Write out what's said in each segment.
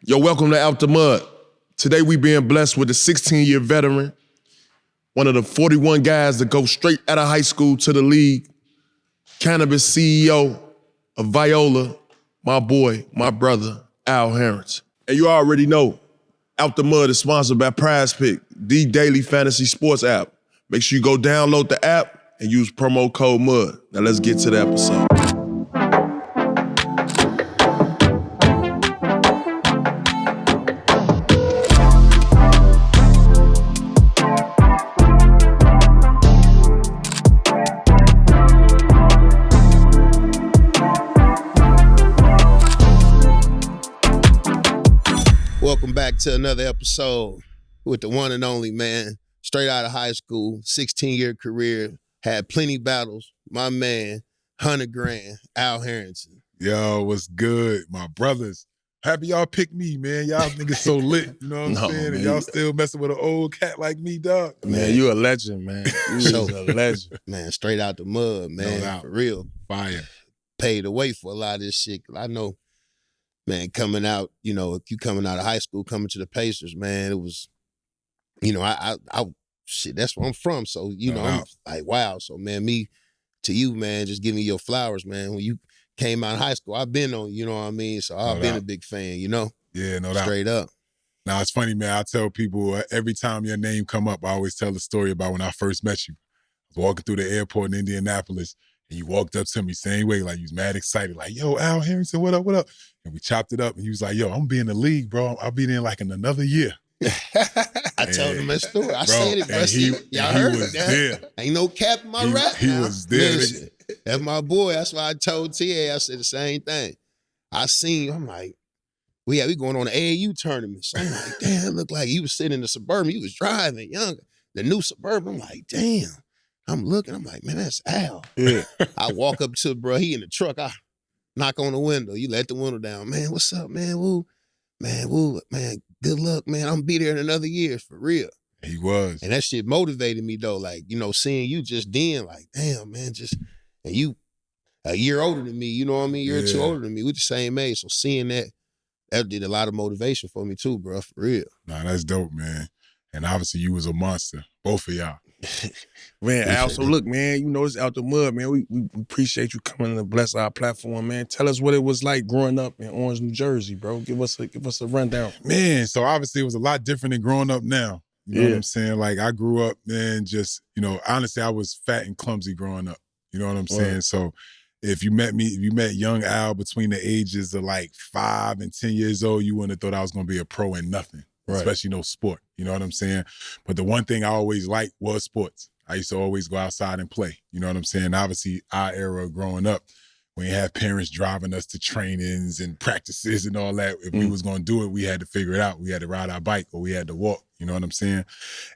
Yo, welcome to Out the Mud. Today we being blessed with a 16-year veteran, one of the 41 guys that go straight out of high school to the league, Cannabis CEO of Viola, my boy, my brother, Al Harrington. And you already know, Out the Mud is sponsored by Prize Pick, the daily fantasy sports app. Make sure you go download the app and use promo code MUD. Now let's get to the episode. Welcome back to another episode with the one and only, man. Straight out of high school, 16-year career, had plenty battles. My man, 100 grand, Al Harrington. Yo, what's good? My brothers. Happy y'all picked me, man. Y'all niggas so lit, you know what I'm saying? And y'all still messing with an old cat like me, dog. Man, you a legend, man. You a legend. Man, straight out the mud, man. No doubt. For real. Fire. Paid away for a lot of this shit. I know, man, coming out, you know, if you coming out of high school, coming to the Pacers, man, it was, you know, I shit, that's where I'm from. So, you know, I'm like, wow. So, man, me to you, man, just give me your flowers, man. When you came out of high school, I've been on, you know what I mean? So I've been a big fan, you know? Yeah, no doubt. Straight up. Now, it's funny, man. I tell people every time your name come up, I always tell the story about when I first met you. I was walking through the airport in Indianapolis, and you walked up to me same way, like you was mad excited, like, yo, Al Harrington, what up, what up? And we chopped it up, and he was like, yo, I'm be in the league, bro. I'll be there like in another year. I told him that story. I said it, bro. Y'all he heard was it. there. Ain't no cap in my rap. He was there. Listen, that's my boy. That's why I told TA. I said the same thing. I seen, I'm like, we going on the AAU tournament. So I'm like, damn, look like he was sitting in the Suburban. He was driving, younger. The new Suburban. I'm like, damn. I'm looking. I'm like, man, that's Al. Yeah. I walk up to bro. He in the truck. I knock on the window. You let the window down. Man, what's up, man? Woo. Man, good luck, man. I'm going to be there in another year, for real. He was. And that shit motivated me, though. Like, you know, seeing you just then, like, damn, man, and you a year older than me, you know what I mean? A year or two older than me. We're the same age. So seeing that did a lot of motivation for me, too, bro, for real. Nah, that's dope, man. And obviously you was a monster, both of y'all. Man, Al, so look, man, you know it's Out the Mud, man. We appreciate you coming to bless our platform, man. Tell us what it was like growing up in Orange, New Jersey, bro. Give us a rundown. Man, so obviously it was a lot different than growing up now. You know what I'm saying? Like I grew up, man, just, you know, honestly, I was fat and clumsy growing up. You know what I'm saying? So if you met young Al between the ages of like 5 and 10 years old, you wouldn't have thought I was going to be a pro in nothing. Right. Especially no sport, you know what I'm saying? But the one thing I always liked was sports. I used to always go outside and play, you know what I'm saying? Obviously, our era growing up, when you had parents driving us to trainings and practices and all that, if we was gonna do it, we had to figure it out. We had to ride our bike or we had to walk, you know what I'm saying?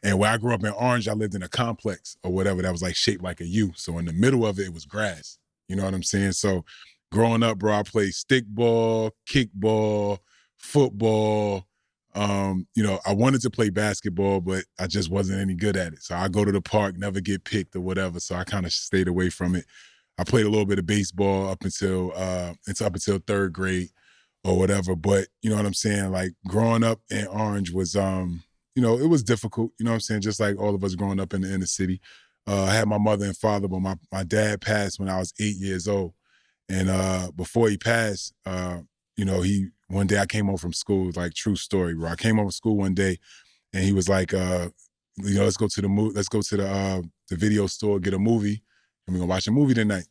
And where I grew up in Orange, I lived in a complex or whatever that was like shaped like a U. So in the middle of it was grass, you know what I'm saying? So growing up, bro, I played stickball, kickball, football. You know, I wanted to play basketball, but I just wasn't any good at it. So I go to the park, never get picked or whatever. So I kind of stayed away from it. I played a little bit of baseball up until third grade or whatever. But you know what I'm saying? Like growing up in Orange was, you know, it was difficult. You know what I'm saying? Just like all of us growing up in the inner city. I had my mother and father, but my dad passed when I was 8 years old. And before he passed, you know, one day I came home from school, like true story, bro. I came home from school one day and he was like, you know, let's go to the video store, get a movie, and we're gonna watch a movie tonight.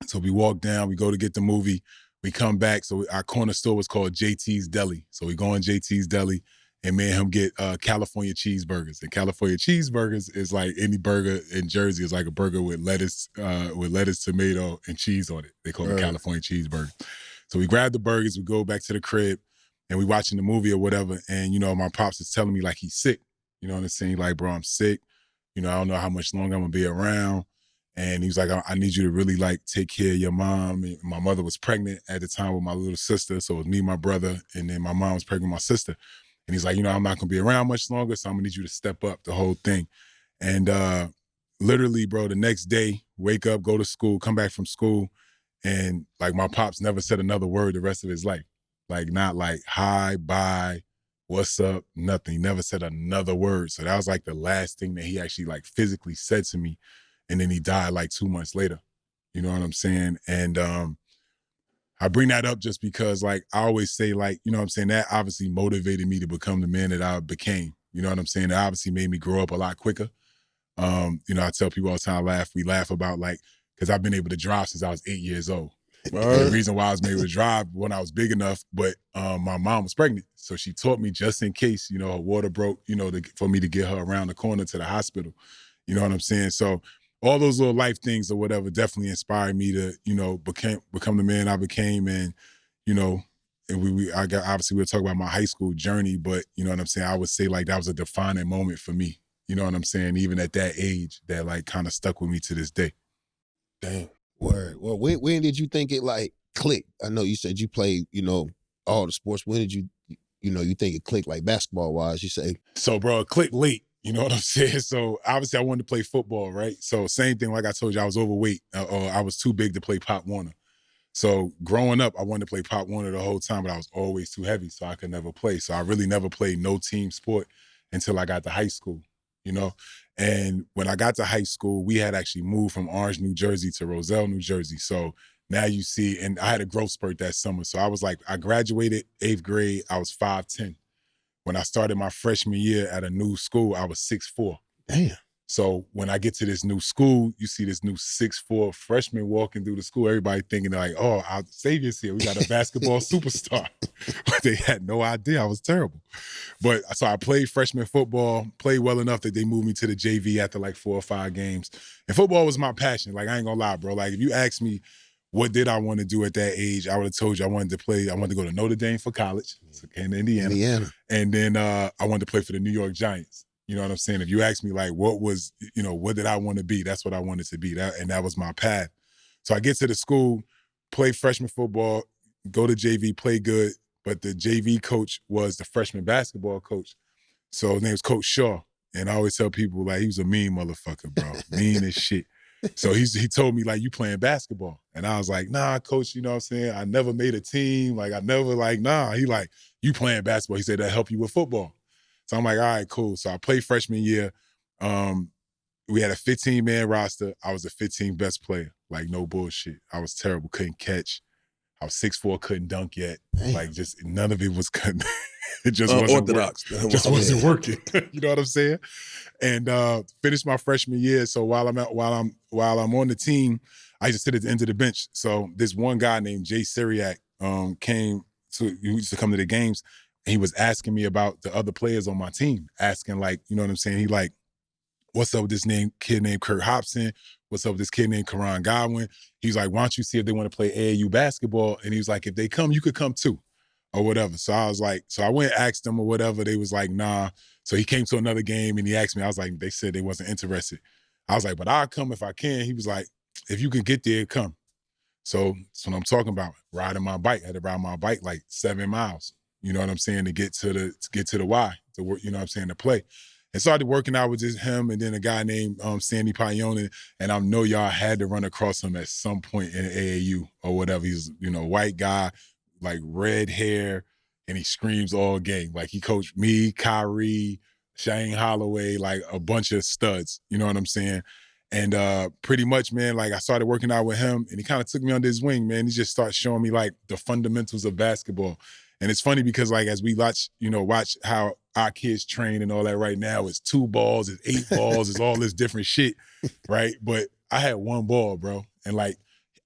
So we walk down, we go to get the movie, we come back. So our corner store was called JT's Deli. So we go in JT's Deli and me and him get California cheeseburgers. And California cheeseburgers is like any burger in Jersey. It's like a burger with lettuce, tomato, and cheese on it. They call it California cheeseburger. So we grab the burgers, we go back to the crib, and we watching the movie or whatever. And, you know, my pops is telling me like he's sick. You know what I'm saying? Like, bro, I'm sick. You know, I don't know how much longer I'm gonna be around. And he was like, I need you to really like take care of your mom. And my mother was pregnant at the time with my little sister. So it was me, my brother, and then my mom was pregnant with my sister. And he's like, you know, I'm not gonna be around much longer, so I'm gonna need you to step up the whole thing. And literally, bro, the next day, wake up, go to school, come back from school, and like my pops never said another word the rest of his life. Like not like hi, bye, what's up, nothing. He never said another word. So that was like the last thing that he actually like physically said to me. And then he died like 2 months later. You know what I'm saying? And I bring that up just because like I always say like, you know what I'm saying, that obviously motivated me to become the man that I became. You know what I'm saying? It obviously made me grow up a lot quicker. You know, I tell people all the time, we laugh about like, because I've been able to drive since I was 8 years old. And the reason why I was able to drive when I was big enough, but my mom was pregnant. So she taught me just in case, you know, her water broke, you know, for me to get her around the corner to the hospital. You know what I'm saying? So all those little life things or whatever definitely inspired me to, you know, become the man I became. And, you know, and obviously we'll talk about my high school journey, but you know what I'm saying? I would say like that was a defining moment for me. You know what I'm saying? Even at that age, that like kind of stuck with me to this day. Damn. Word. Well, when did you think it like clicked? I know you said you played, you know, all the sports. When did you think it clicked like basketball wise? You say. So, bro, it clicked late. You know what I'm saying? So obviously I wanted to play football, right? So same thing, like I told you, I was overweight. I was too big to play Pop Warner. So growing up, I wanted to play Pop Warner the whole time, but I was always too heavy, so I could never play. So I really never played no team sport until I got to high school, you know? And when I got to high school, we had actually moved from Orange, New Jersey to Roselle, New Jersey. So now you see, and I had a growth spurt that summer. So I was like, I graduated 8th grade, I was 5'10". When I started my freshman year at a new school, I was 6'4". Damn. So when I get to this new school, you see this new 6'4" freshman walking through the school, everybody thinking like, oh, our Savior's here. We got a basketball superstar. But they had no idea. I was terrible. But so I played freshman football, played well enough that they moved me to the JV after like 4 or 5 games. And football was my passion. Like, I ain't gonna lie, bro. Like, if you ask me what did I want to do at that age, I would have told you I wanted to go to Notre Dame for college, so in Indiana. And then I wanted to play for the New York Giants. You know what I'm saying? If you ask me like what did I want to be? That's what I wanted to be. That was my path. So I get to the school, play freshman football, go to JV, play good, but the JV coach was the freshman basketball coach. So his name was Coach Shaw. And I always tell people like he was a mean motherfucker, bro. Mean as shit. So he told me like, you playing basketball. And I was like, nah, coach, you know what I'm saying? I never made a team. Like I never nah. He like, you playing basketball. He said that help you with football. So I'm like, all right, cool. So I played freshman year. We had a 15-man roster. I was the 15th best player. Like, no bullshit. I was terrible. Couldn't catch. I was 6'4", couldn't dunk yet. Damn. Like, just none of it was good. It just wasn't working. Just wasn't working. You know what I'm saying? And finished my freshman year. So while I'm on the team, I used to sit at the end of the bench. So this one guy named Jay Syriac he used to come to the games. And he was asking me about the other players on my team, asking like, you know what I'm saying? He like, what's up with this kid named Kurt Hobson? What's up with this kid named Karan Godwin? He's like, why don't you see if they want to play AAU basketball? And he was like, if they come, you could come too, or whatever. So I was like, so I went and asked them or whatever. They was like, nah. So he came to another game and he asked me, I was like, they said they wasn't interested. I was like, but I'll come if I can. He was like, if you can get there, come. So that's what I'm talking about. Riding my bike. I had to ride my bike like 7 miles. You know what I'm saying? To get to the Y, to work, you know what I'm saying, to play. And started working out with just him and then a guy named Sandy Paglione. And I know y'all had to run across him at some point in AAU or whatever. He's, you know, white guy, like red hair, and he screams all game. Like he coached me, Kyrie, Shane Holloway, like a bunch of studs. You know what I'm saying? And pretty much, man, like I started working out with him and he kind of took me under his wing, man. He just started showing me like the fundamentals of basketball. And it's funny because like as we watch how our kids train and all that right now, it's 2 balls, it's 8 balls, it's all this different shit, right? But I had 1 ball, bro. And like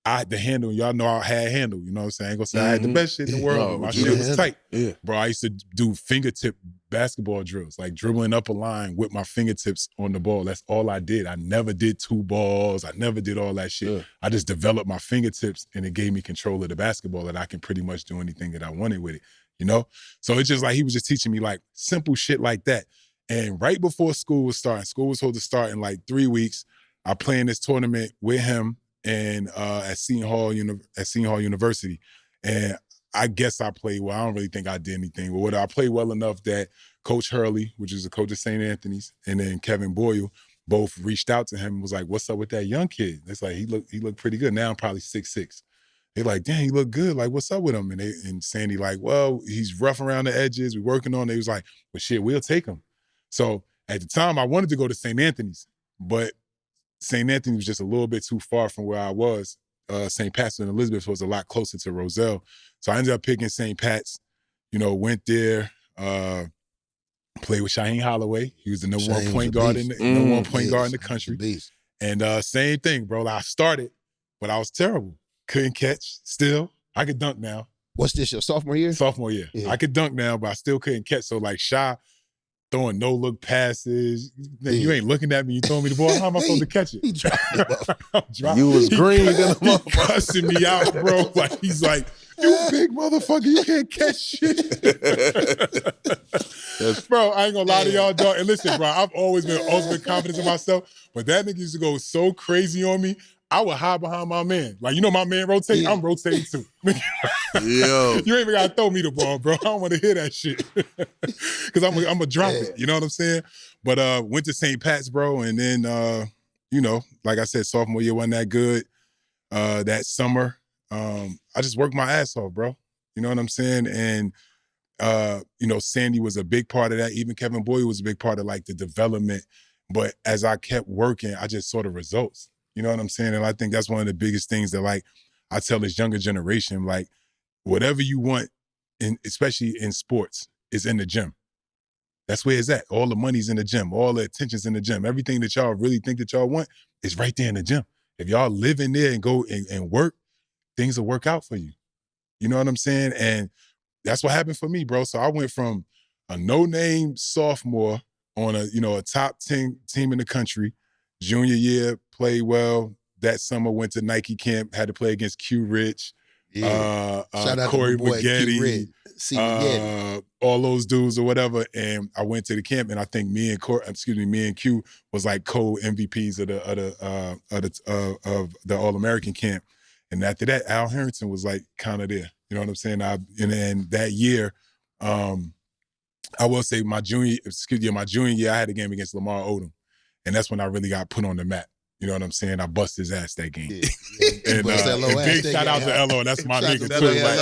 I had the handle, y'all know I had handle, you know what I'm saying? I ain't gonna say I had the best shit in the world, but my shit was tight. Yeah. Bro, I used to do fingertip basketball drills, like dribbling up a line with my fingertips on the ball. That's all I did. I never did 2 balls. I never did all that shit. Yeah. I just developed my fingertips and it gave me control of the basketball that I can pretty much do anything that I wanted with it, you know? So it's just like he was just teaching me like simple shit like that. And right before school was supposed to start in like 3 weeks. I play in this tournament with him and at Seton Hall University. And I guess I played well. I don't really think I did anything, but I played well enough that Coach Hurley, which is a coach of St. Anthony's, and then Kevin Boyle both reached out to him and was like, what's up with that young kid? It's like, he looked pretty good. Now I'm probably 6'6". They like, dang, he look good. Like, what's up with him? And Sandy like, well, he's rough around the edges. We're working on it. He was like, well, shit, we'll take him. So at the time, I wanted to go to St. Anthony's, but St. Anthony was just a little bit too far from where I was. St. Pat's and Elizabeth was a lot closer to Roselle. So I ended up picking St. Pat's, went there, played with Shaheem Holloway. He was the number one point guard in the country. And same thing, bro. I started, but I was terrible. Couldn't catch still. I could dunk now. What's this, your sophomore year? Sophomore year. Yeah. I could dunk now, but I still couldn't catch. So like Shy throwing no-look passes. You ain't looking at me. You throwing me the ball. How am I supposed to catch it? He dropped You was green. He cussing me out, bro. Like he's like, you big motherfucker. You can't catch shit. Bro, I ain't gonna lie to y'all, dog. And listen, bro, I've always been ultimate confident in myself, but that nigga used to go so crazy on me. I would hide behind my man. Like, my man rotating? I'm rotating too. Yo. You ain't even gotta throw me the ball, bro. I don't want to hear that shit. Because I'm gonna drop it. You know what I'm saying? But went to St. Pat's, bro, and then like I said, sophomore year wasn't that good. That summer, I just worked my ass off, bro. You know what I'm saying? And Sandy was a big part of that. Even Kevin Boyd was a big part of like the development. But as I kept working, I just saw the results. You know what I'm saying? And I think that's one of the biggest things that like I tell this younger generation, like whatever you want, especially in sports, is in the gym. That's where it's at. All the money's in the gym. All the attention's in the gym. Everything that y'all really think that y'all want is right there in the gym. If y'all live in there and go and work, things will work out for you. You know what I'm saying? And that's what happened for me, bro. So I went from a no-name sophomore on a top 10 team in the country. Junior year, played well. That summer, went to Nike camp, had to play against Q Rich, Shout out Corey to my boy, Maggetti, all those dudes or whatever. And I went to the camp, and I think me and Q was like co-MVPs of the All-American camp. And after that, Al Harrington was like kind of there. You know what I'm saying? And then that year, I will say my junior year, I had a game against Lamar Odom. And that's when I really got put on the map. You know what I'm saying? I bust his ass that game. And big shout out to LO. That's my nigga too. Like,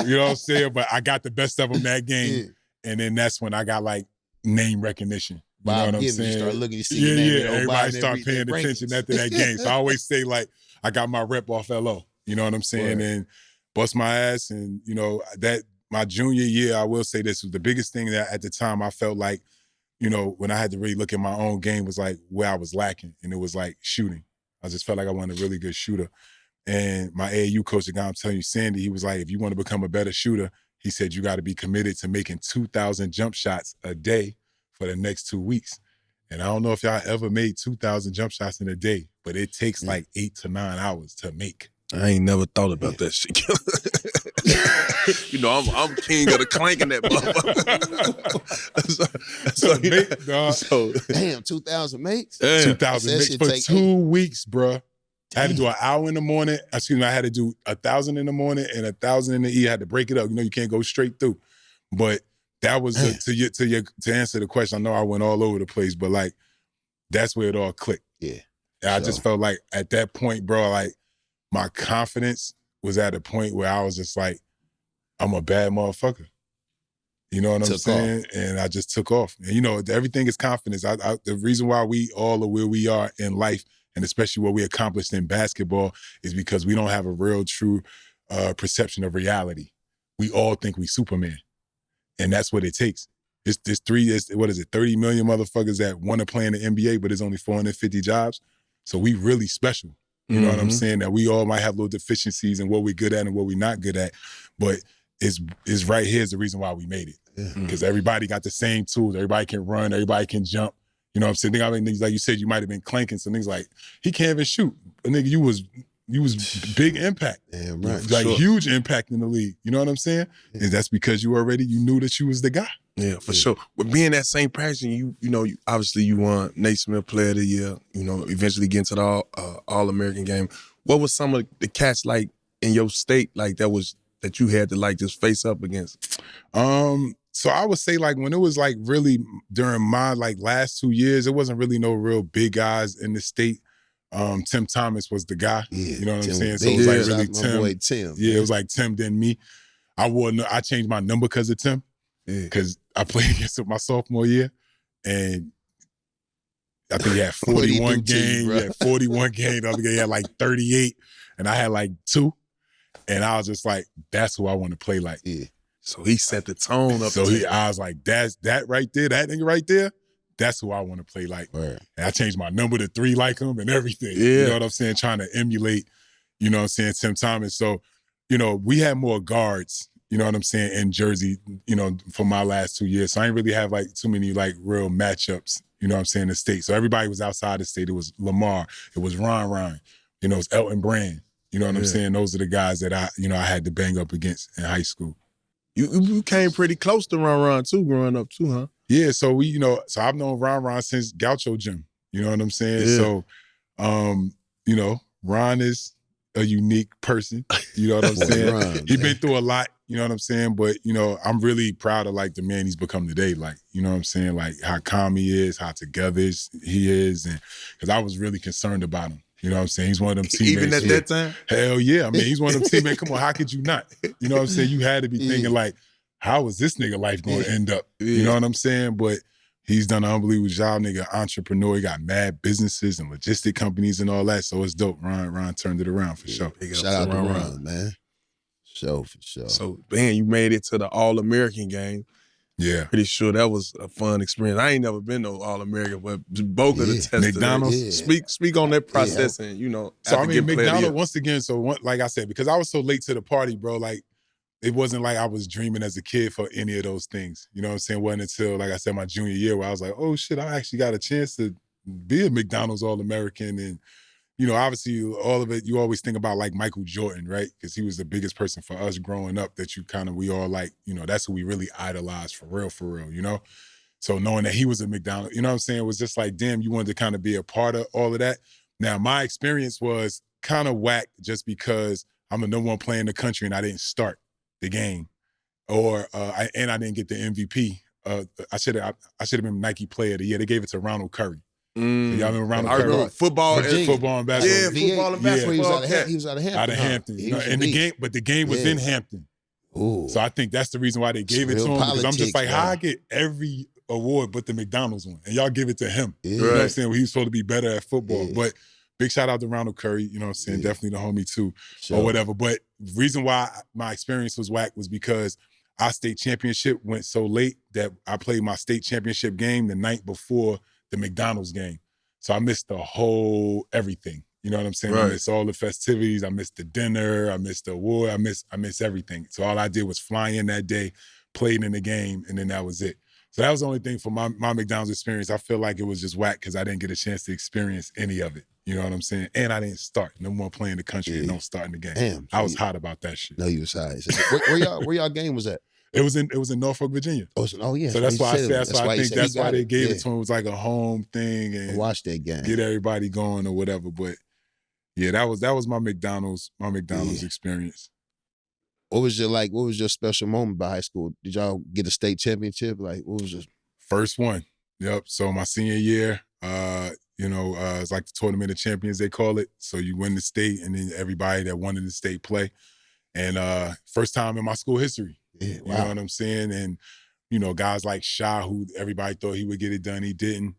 you know what I'm saying? But I got the best of him that game. Yeah. And then that's when I got like name recognition. You know what I'm saying? You start looking, you see your name. Everybody start paying attention after that game. So I always say like, I got my rep off LO. You know what I'm saying? Right. And bust my ass. And that my junior year, I will say this was the biggest thing that at the time I felt like, when I had to really look at my own game was like where I was lacking. And it was like shooting. I just felt like I wasn't a really good shooter. And my AAU coach, the guy I'm telling you, Sandy, he was like, if you want to become a better shooter, he said, you got to be committed to making 2,000 jump shots a day for the next 2 weeks. And I don't know if y'all ever made 2,000 jump shots in a day, but it takes like 8 to 9 hours to make. I ain't never thought about that shit. I'm king of the clanking that motherfucker. Damn, 2,000 makes? 2,000 makes for 2 weeks, bruh. I had to do an hour in the morning. I had to do 1,000 in the morning and 1,000 in the evening. I had to break it up. You can't go straight through. But that was to answer the question. I know I went all over the place, but like that's where it all clicked. Yeah. And I just felt like at that point, bro, like my confidence was at a point where I was just like, I'm a bad motherfucker. You know what I'm saying? And I just took off. And everything is confidence. The reason why we all are where we are in life, and especially what we accomplished in basketball, is because we don't have a real, true perception of reality. We all think we Superman. And that's what it takes. It's 30 million motherfuckers that want to play in the NBA, but there's only 450 jobs. So we really special. You know what I'm saying? That we all might have little deficiencies in what we're good at and what we're not good at. But it's right here is the reason why we made it. Because everybody got the same tools. Everybody can run. Everybody can jump. You know what I'm saying? Niggas, like you said, you might have been clanking. So niggas like, he can't even shoot. But nigga, you was big impact. Damn right. Like huge impact in the league. You know what I'm saying? Yeah. And that's because you knew that you was the guy. Yeah, for sure. But being that same person, you obviously you won Nate Smith Player of the Year, eventually getting to the All-American game. What was some of the cats like in your state like that you had to like just face up against? So I would say like when it was like really during my like last 2 years, it wasn't really no real big guys in the state. Tim Thomas was the guy. Yeah, You know what Tim I'm saying? was So it was big. like Shout really out my Tim. boy Tim. Yeah, it was like Tim, then me. I changed my number because of Tim. Because I played against him my sophomore year, and I think he had 41 games. He had 41 games. The other guy had like 38, and I had like 2. And I was just like, that's who I want to play like. Yeah. So he set the tone up. So I was like, that's that right there, that nigga right there. That's who I want to play like. Right. And I changed my number to 3 like him and everything. Yeah. You know what I'm saying? Trying to emulate, you know what I'm saying, Tim Thomas. So, you know, we had more guards, you know what I'm saying, in Jersey, you know, for my last 2 years. So I didn't really have like too many like real matchups, you know what I'm saying, in the state. So everybody was outside the state. It was Lamar. It was Ron. You know, it was Elton Brand. You know what I'm saying? Those are the guys that I had to bang up against in high school. You came pretty close to Ron too, growing up too, huh? Yeah, so so I've known Ron since Gaucho Gym. You know what I'm saying? Yeah. So, you know, Ron is a unique person. You know what I'm saying? He's been through a lot, you know what I'm saying? But, you know, I'm really proud of like the man he's become today. Like, you know what I'm saying? Like how calm he is, how together he is. And because I was really concerned about him. You know what I'm saying? He's one of them teammates. Even at that time? Hell yeah. I mean, he's one of them teammates. Come on, how could you not? You know what I'm saying? You had to be thinking like, how is this nigga life going to end up? You know what I'm saying? But he's done an unbelievable job, nigga, entrepreneur. He got mad businesses and logistic companies and all that. So it's dope. Ron turned it around for sure. Shout out to Ron, man. For sure. So, man, you made it to the All-American game. Yeah. Pretty sure that was a fun experience. I ain't never been no All-American, but both of the tests. McDonald's. Speak on that process and, you know. So, I mean, McDonald's, once again, like I said, because I was so late to the party, bro, like, it wasn't like I was dreaming as a kid for any of those things. You know what I'm saying? It wasn't until, like I said, my junior year where I was like, oh, shit, I actually got a chance to be a McDonald's All-American. And, you know, obviously, all of it, you always think about, like, Michael Jordan, right? Because he was the biggest person for us growing up that we all, like, you know, that's who we really idolized for real, you know? So knowing that he was a McDonald's, you know what I'm saying? It was just like, damn, you wanted to kind of be a part of all of that. Now, my experience was kind of whack just because I'm the number 1 player in the country and I didn't start the game, or I didn't get the MVP. I should have been Nike Player of the Year. They gave it to Ronald Curry. So y'all remember Ronald Curry? Remember football and basketball. Yeah, football and basketball. He was out of Hampton. Out of Hampton. You know, and the game was in Hampton. Ooh. So I think that's the reason why they gave it to him. Because I'm just like, how I get every award but the McDonald's one, and y'all give it to him. Yeah. You know what I'm saying? Well, he was supposed to be better at football, but. Big shout out to Ronald Curry, you know what I'm saying? Definitely the homie too, or whatever. But the reason why my experience was whack was because our state championship went so late that I played my state championship game the night before the McDonald's game. So I missed the whole everything. You know what I'm saying? Right. I missed all the festivities. I missed the dinner. I missed the award. I missed everything. So all I did was fly in that day, played in the game, and then that was it. So that was the only thing for my McDonald's experience. I feel like it was just whack because I didn't get a chance to experience any of it. You know what I'm saying? And I didn't start. No more playing the country and don't start in the game. Damn. I was hot about that shit. No, you was hot. Where y'all game was at? It was in Norfolk, Virginia. Oh yeah. So that's why I said that's why they gave it to him. It was like a home thing and I watched that game. Get everybody going or whatever. But yeah, that was my McDonald's experience. What was your special moment by high school? Did y'all get a state championship? Like, what was your first one? Yep. So my senior year, it's like the Tournament of Champions, they call it. So you win the state and then everybody that won in the state play. And first time in my school history. Yeah, wow. You know what I'm saying? And, you know, guys like Shah, who everybody thought he would get it done, he didn't.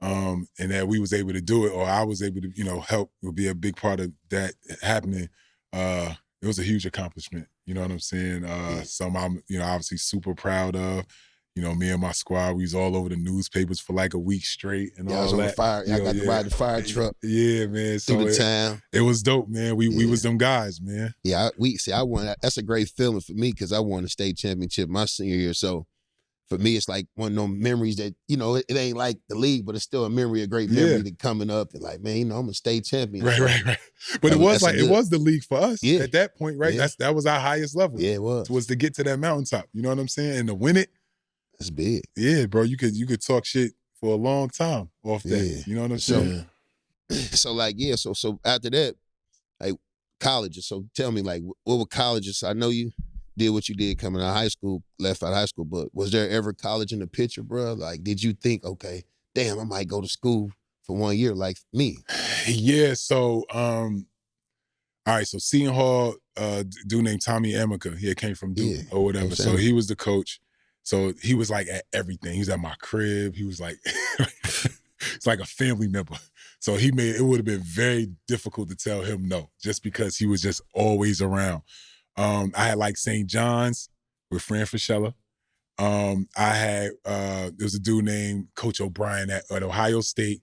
And that we was able to do it, or I was able to, you know, help, would be a big part of that happening. It was a huge accomplishment. You know what I'm saying? Something I'm, you know, obviously super proud of. You know, me and my squad, we was all over the newspapers for like a week straight and all that. I got to ride the fire truck. Yeah, man. Through the town. It was dope, man. We was them guys, man. Yeah, I won. That's a great feeling for me because I won a state championship my senior year. So for me, it's like one of those memories that, you know, it ain't like the league, but it's still a memory, a great memory that coming up and like, man, you know, I'm a state champion. Right. But it was the league for us at that point, right? Yeah. That was our highest level. Yeah, it was to get to that mountaintop. You know what I'm saying? And to win it. That's big. Yeah, bro. You could talk shit for a long time off that. Yeah. You know what I'm saying? So like, yeah, so after that, like colleges. So tell me, like, what were colleges? I know you did what you did coming out of high school, left out of high school, but was there ever college in the picture, bro? Like, did you think, okay, damn, I might go to school for 1 year like me. Yeah, so all right, so Seton Hall, dude named Tommy Amica, he came from Duke or whatever. So he was the coach. So he was like at everything. He was at my crib. He was like, it's like a family member. So it would have been very difficult to tell him no, just because he was just always around. I had like St. John's with Fran Fischella. I had, there was a dude named Coach O'Brien at Ohio State.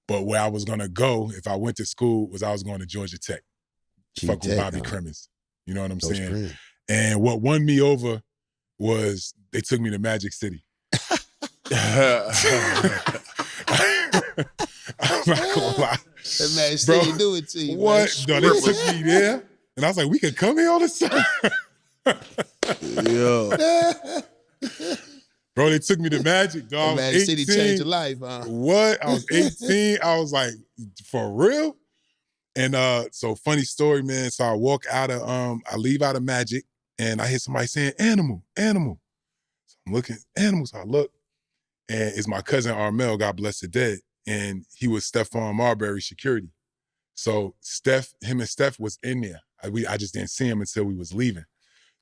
But where I was gonna go, if I went to school, I was going to Georgia Tech. Fuck with Bobby Cremins. You know what I'm saying? Friends. And what won me over was they took me to Magic City. I'm not gonna lie. That Magic City do it to you. What? No, they took me there, and I was like, we could come here all the time. Yo. Bro, they took me to Magic, dog. Magic City changed your life, huh? What? I was 18. I was like, for real? And so funny story, man. So I I leave out of Magic, and I hear somebody saying, animal, animal. So I'm looking, animals. So I look, and it's my cousin Armel, God bless the dead, and he was Stephon Marbury's security. So him and Steph was in there. I just didn't see him until we was leaving.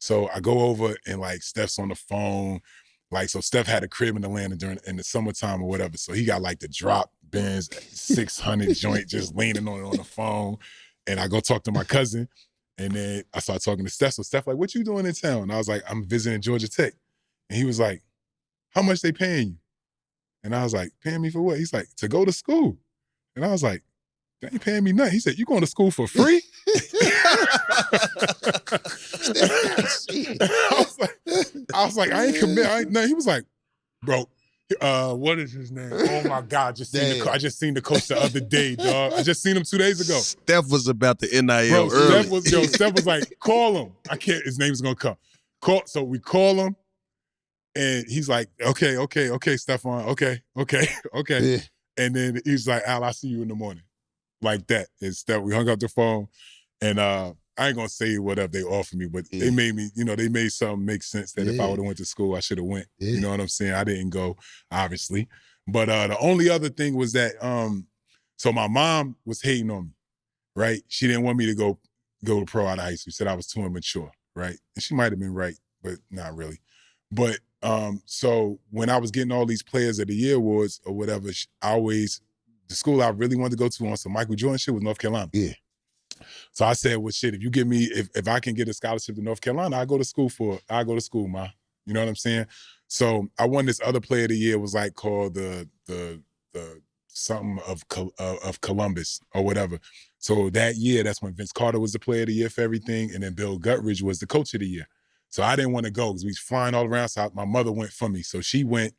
So I go over, and like Steph's on the phone. Like, so Steph had a crib in Atlanta in the summertime or whatever. So he got like the drop Benz 600 joint just leaning on it on the phone. And I go talk to my cousin. And then I start talking to Steph. So Steph like, what you doing in town? And I was like, I'm visiting Georgia Tech. And he was like, how much they paying you? And I was like, paying me for what? He's like, to go to school. And I was like, they ain't paying me nothing. He said, you going to school for free? I was like, I ain't commit. No, he was like, bro, what is his name? Oh my God, I just seen the coach the other day, dog. I just seen him 2 days ago. Steph was about the NIL bro, early. Steph was like, call him. His name's gonna come. So we call him, and he's like, okay, Stephon, okay. Yeah. And then he's like, Al, I'll see you in the morning. Like that. And Steph, we hung up the phone, and I ain't gonna say whatever they offered me, but they made me, they made something make sense that if I would have went to school, I should have went. You know what I'm saying? I didn't go, obviously. But the only other thing was that, so my mom was hating on me, right? She didn't want me to go to pro out of high school. She said I was too immature, right? And she might have been right, but not really. But so when I was getting all these Players of the Year awards or whatever, the school I really wanted to go to on some Michael Jordan shit was North Carolina. Yeah. So I said, well, shit, if you give me, if I can get a scholarship to North Carolina, I'll go to school, ma. You know what I'm saying? So I won this other Player of the Year, was like called the something of Columbus or whatever. So that year, that's when Vince Carter was the Player of the Year for everything, and then Bill Guthridge was the Coach of the Year. So I didn't want to go because we was flying all around. So my mother went for me. So she went,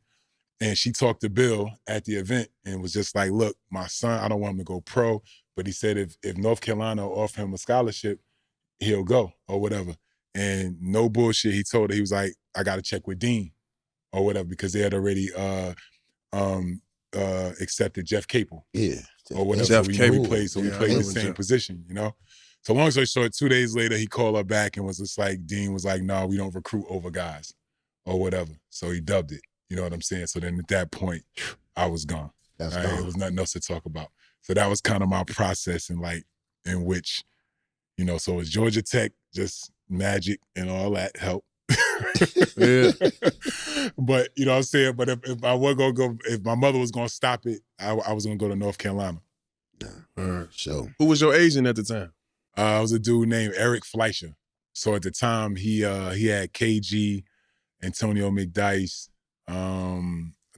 and she talked to Bill at the event and was just like, look, my son, I don't want him to go pro, but he said if North Carolina offer him a scholarship, he'll go or whatever. And no bullshit, he told her, he was like, I got to check with Dean or whatever, because they had already accepted Jeff Capel. Yeah. Or whatever. Jeff So we Capel. played the same position, So long story short, 2 days later, he called her back and was just like, Dean was like, no, we don't recruit over guys or whatever. So he dubbed it. You know what I'm saying? So then at that point, I was gone. Gone. There was nothing else to talk about. So that was kind of my process in which, so it was Georgia Tech, just Magic and all that helped. Yeah. But you know what I'm saying? But if I was gonna go, if my mother was gonna stop it, I was gonna go to North Carolina. So Who was your agent at the time? I was a dude named Eric Fleischer. So at the time he had KG, Antonio McDyess. I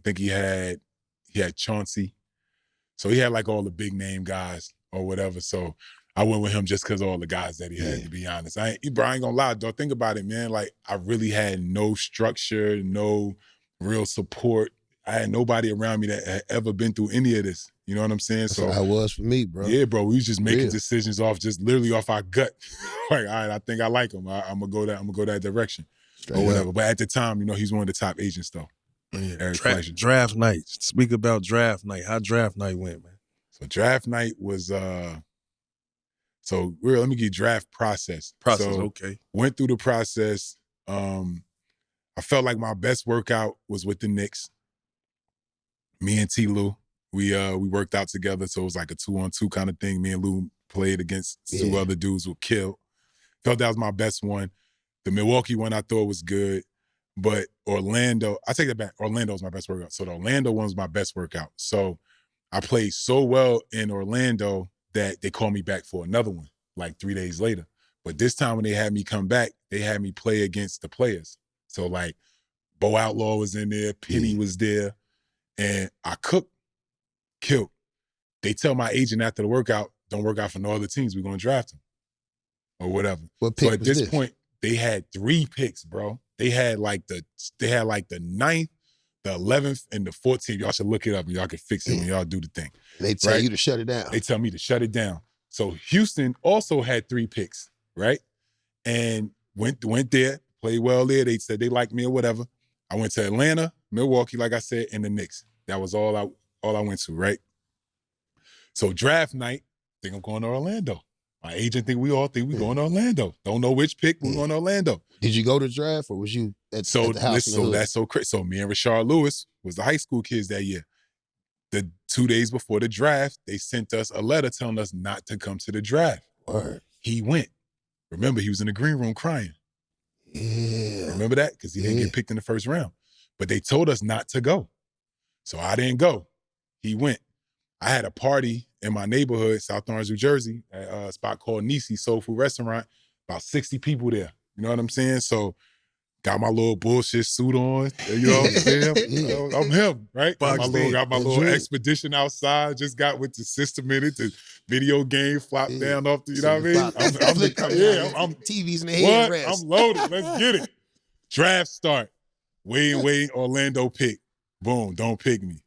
think he had Chauncey. So he had like all the big name guys or whatever. So I went with him just because of all the guys that he had, to be honest. I ain't gonna lie, dog. Think about it, man. Like, I really had no structure, no real support. I had nobody around me that had ever been through any of this. You know what I'm saying? That's how it was for me, bro. Yeah, bro. We was just making decisions literally off our gut. Like, all right, I think I like him. I'm gonna go that direction. Or whatever. But at the time, he's one of the top agents though. Yeah. Eric Fleischer. Draft night. Speak about draft night. How draft night went, man. So draft night was let me get draft process. Okay. Went through the process. I felt like my best workout was with the Knicks. Me and T. Lou. We worked out together, so it was like a 2-on-2 kind of thing. Me and Lou played against two other dudes who killed. Felt that was my best one. The Milwaukee one I thought was good, but Orlando, I take that back. Orlando was my best workout. So the Orlando one was my best workout. So I played so well in Orlando that they called me back for another one, like 3 days later. But this time when they had me come back, they had me play against the players. So like Bo Outlaw was in there, Penny was there, and I cooked, killed. They tell my agent after the workout, don't work out for no other teams, we're gonna draft him. Or whatever. What pick so at was this this? point, they had 3 picks, bro. They had like the 9th, the 11th, and the 14th. Y'all should look it up and y'all can fix it when y'all do the thing. They tell you to shut it down. They tell me to shut it down. So Houston also had 3 picks, right? And went there, played well there. They said they liked me or whatever. I went to Atlanta, Milwaukee, like I said, and the Knicks. That was all I went to, right? So draft night, think I'm going to Orlando. My agent we all think we going to Orlando. Don't know which pick, we're going to Orlando. Did you go to draft or was you at the house? So that's so crazy. So me and Rashard Lewis was the high school kids that year. The 2 days before the draft, they sent us a letter telling us not to come to the draft. Word. He went. Remember, he was in the green room crying. Yeah. Remember that? Because he didn't get picked in the first round. But they told us not to go. So I didn't go. He went. I had a party in my neighborhood, South Orange, New Jersey, at a spot called Nisi's Soul Food Restaurant. About 60 people there. You know what I'm saying? So got my little bullshit suit on. You know what I'm saying? I'm him, right? Got my little expedition outside. Just got with the system in it. The video game flopped down off the, you know what I mean? I'm TVs in the head. I'm loaded. Let's get it. Draft start. Waiting, Orlando pick. Boom, don't pick me.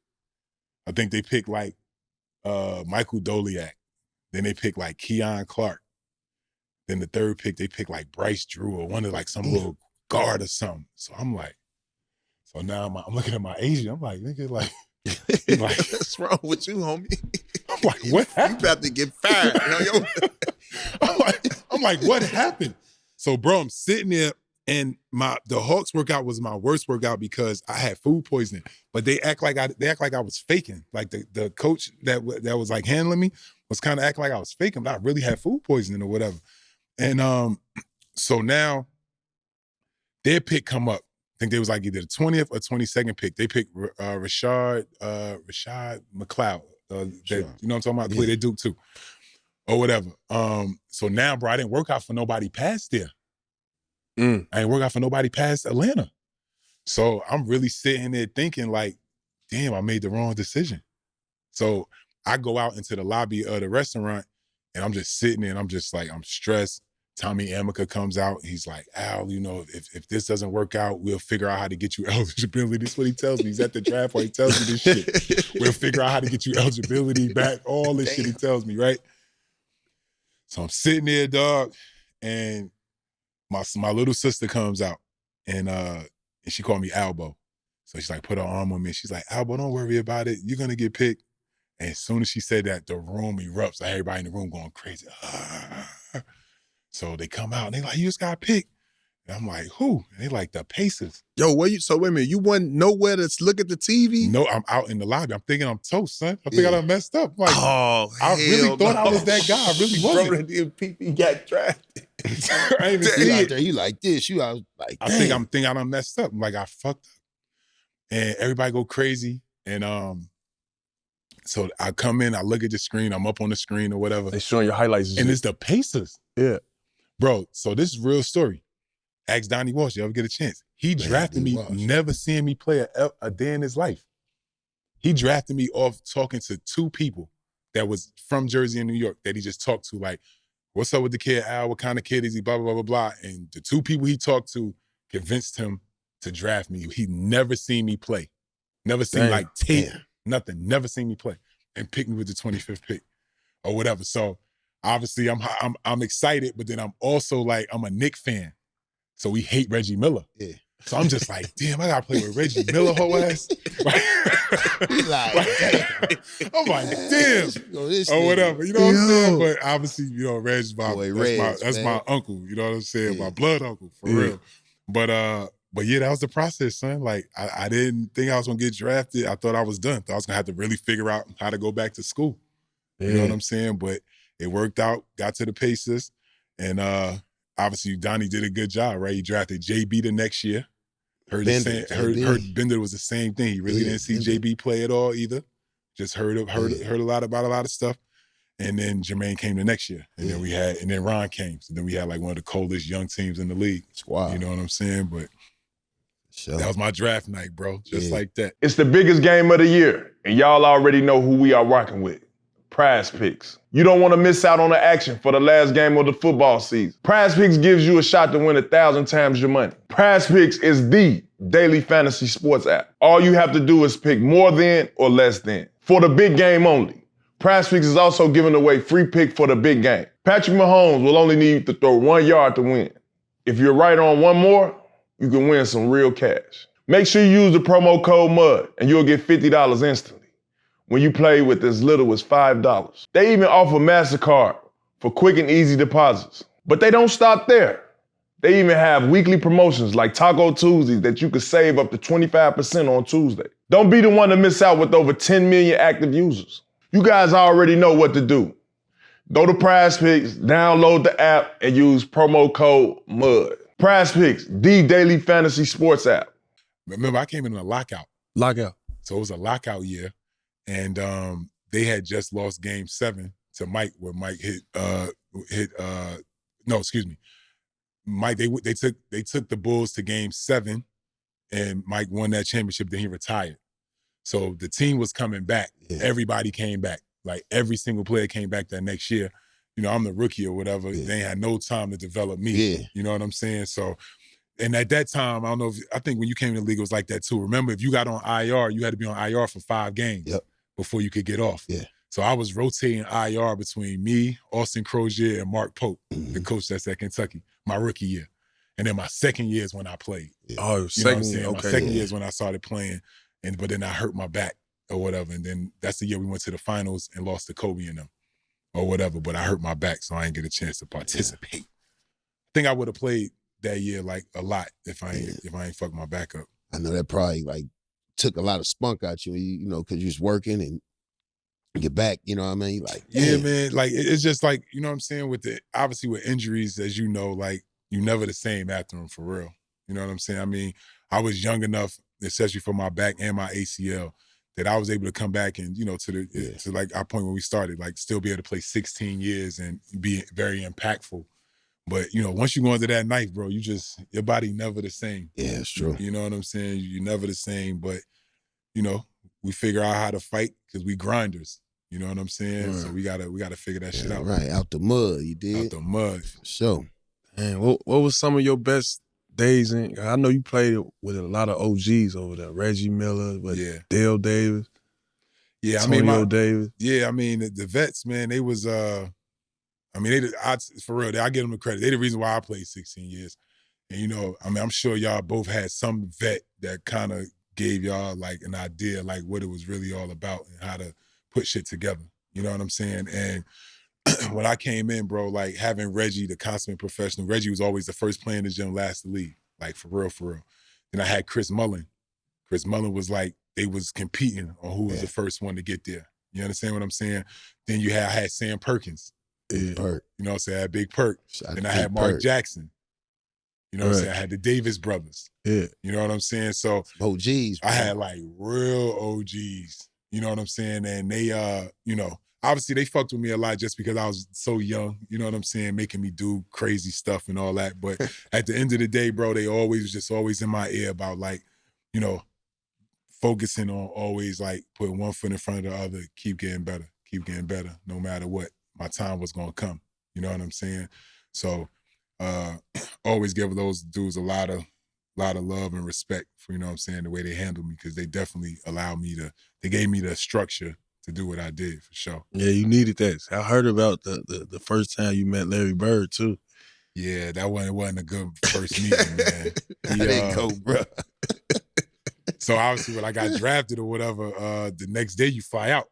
I think they picked like Michael Doliak. Then they picked like Keon Clark. Then the third pick, they picked like Bryce Drew or one of like some little guard or something. So I'm like, so now I'm looking at my agent. I'm like, nigga, like, what's wrong with you, homie? I'm like, what happened? You about to get fired. I'm like, what happened? So, bro, I'm sitting there, and the Hawks workout was my worst workout because I had food poisoning. But they act like I was faking. Like the coach that was like handling me was kind of acting like I was faking, but I really had food poisoning or whatever. And so now their pick come up. I think they was like either the 20th or 22nd pick. They picked Rashad McLeod. You know what I'm talking about? Play at Duke too. Or whatever. So now, bro, I didn't work out for nobody past there. I didn't work out for nobody past Atlanta. So I'm really sitting there thinking like, damn, I made the wrong decision. So I go out into the lobby of the restaurant and I'm just sitting there and I'm just like, I'm stressed. Tommy Amica comes out. He's like, Al, you know, if this doesn't work out, we'll figure out how to get you eligibility. This is what he tells me. He's at the draft while he tells me this shit. We'll figure out how to get you eligibility back. All this shit he tells me, right? So I'm sitting there, dog, and my little sister comes out and she called me Albo. So she's like, put her arm on me. She's like, Albo, don't worry about it. You're gonna get picked. And as soon as she said that, the room erupts. Like everybody in the room going crazy. So they come out and they like, you just got picked. And I'm like, who? And they like, the Pacers. Yo, so wait a minute, you wasn't nowhere to look at the TV? No, I'm out in the lobby. I'm thinking I'm toast, son. I think I done messed up. I'm like, I really thought I was that guy. I really wasn't. Bro, he got drafted. I ain't even see You out it. there, you like this. You out like, I think I done messed up. I'm like, I fucked up. And everybody go crazy. And so I come in, I look at the screen, I'm up on the screen or whatever. They showing your highlights And it's the Pacers. Yeah. Bro, so this is real story. Ask Donnie Walsh, you ever get a chance. He drafted me, never seeing me play a day in his life. He drafted me off talking to 2 people that was from Jersey and New York that he just talked to, like, what's up with the kid, Al? What kind of kid is he? Blah, blah, blah, blah, blah. And the 2 people he talked to convinced him to draft me. He never seen me play. Never seen like tape, nothing. Never seen me play. And picked me with the 25th pick or whatever. So obviously I'm excited, but then I'm also like, I'm a Knicks fan. So we hate Reggie Miller. Yeah. So I'm just like, damn, I gotta play with Reggie Miller, whole ass. He like, I'm like, damn. Or whatever. You know what I'm saying? But obviously, you know, Reg's that's my uncle, you know what I'm saying? My blood uncle, for real. But But yeah, that was the process, son. Like, I didn't think I was gonna get drafted. I thought I was done. Thought I was gonna have to really figure out how to go back to school. You know what I'm saying? But it worked out, got to the Pacers, and obviously Donnie did a good job, right? He drafted JB the next year. Heard Bender was the same thing. He really didn't see JB play at all either. Just heard a lot about a lot of stuff. And then Jermaine came the next year. And then Ron came. So then we had like one of the coldest young teams in the league. Wow. You know what I'm saying? But that was my draft night, bro. Just like that. It's the biggest game of the year, and y'all already know who we are rocking with. Prize Picks. You don't want to miss out on the action for the last game of the football season. Prize Picks gives you a shot to win 1,000 times your money. Prize Picks is the daily fantasy sports app. All you have to do is pick more than or less than. For the big game only. Prize Picks is also giving away free pick for the big game. Patrick Mahomes will only need to throw 1 yard to win. If you're right on one more, you can win some real cash. Make sure you use the promo code MUD and you'll get $50 instantly when you play with as little as $5. They even offer MasterCard for quick and easy deposits. But they don't stop there. They even have weekly promotions like Taco Tuesdays that you could save up to 25% on Tuesday. Don't be the one to miss out with over 10 million active users. You guys already know what to do. Go to Prize Picks, download the app, and use promo code MUD. Prize Picks, the daily fantasy sports app. Remember, I came in a lockout. So it was a lockout year. And they had just lost game 7 to Mike, where Mike Mike, they took the Bulls to game 7, and Mike won that championship, then he retired. So the team was coming back. Yeah. Everybody came back. Like every single player came back that next year. You know, I'm the rookie or whatever. Yeah. They ain't had no time to develop me. Yeah. You know what I'm saying? So, and at that time, I think when you came to the league, it was like that too. Remember, if you got on IR, you had to be on IR for 5 games before you could get off. Yeah. So I was rotating IR between me, Austin Crozier, and Mark Pope, the coach that's at Kentucky, my rookie year. And then my second year is when I played. Yeah. Oh, second year, okay. My second year is when I started playing, but then I hurt my back or whatever. And then that's the year we went to the finals and lost to Kobe and them or whatever. But I hurt my back, so I didn't get a chance to participate. I think I would have played that year like a lot if I ain't fucked my back up. I know that probably like took a lot of spunk out you, you know, because you was working and get back, you know what I mean? Like, yeah, man. Like it's just like, you know what I'm saying? Obviously with injuries, as you know, like you never the same after them for real. You know what I'm saying? I mean, I was young enough, especially for my back and my ACL, that I was able to come back and, you know, to like our point when we started, like still be able to play 16 years and be very impactful. But, you know, once you go into that knife, bro, your body never the same. Yeah, it's true. You know what I'm saying? You're never the same. But, you know, we figure out how to fight because we grinders. You know what I'm saying? Right. So we gotta figure that shit out. Right, out the mud, you did. Out the mud. For sure. Man, what was some of your best days in? I know you played with a lot of OGs over there. Reggie Miller, Dale Davis. Yeah, Antonio Davis. Yeah, I mean, the vets, man, they was for real, I give them the credit. They the reason why I played 16 years. And you know, I mean, I'm sure y'all both had some vet that kind of gave y'all like an idea like what it was really all about and how to put shit together. You know what I'm saying? And when I came in, bro, like having Reggie, the consummate professional, Reggie was always the first player in the gym, last to leave. Like for real, for real. Then I had Chris Mullin. Chris Mullin was like, they was competing on who was the first one to get there. You understand what I'm saying? Then I had Sam Perkins. Big Perk. You know what I'm saying? I had Big Perk. Then I had Mark Jackson. You know what I'm saying? I had the Davis brothers. Yeah. You know what I'm saying? So OGs. I had like real OGs. You know what I'm saying? And they, you know, obviously they fucked with me a lot just because I was so young. You know what I'm saying? Making me do crazy stuff and all that. But at the end of the day, bro, they was always in my ear about like, you know, focusing on always like putting one foot in front of the other, keep getting better, no matter what. My time was gonna come. You know what I'm saying? So always give those dudes a lot of love and respect for, you know what I'm saying, the way they handled me, because they definitely they gave me the structure to do what I did, for sure. Yeah, you needed that. I heard about the first time you met Larry Bird, too. Yeah, that wasn't a good first meeting, man. I didn't go, bro. So obviously when I got drafted or whatever, the next day you fly out.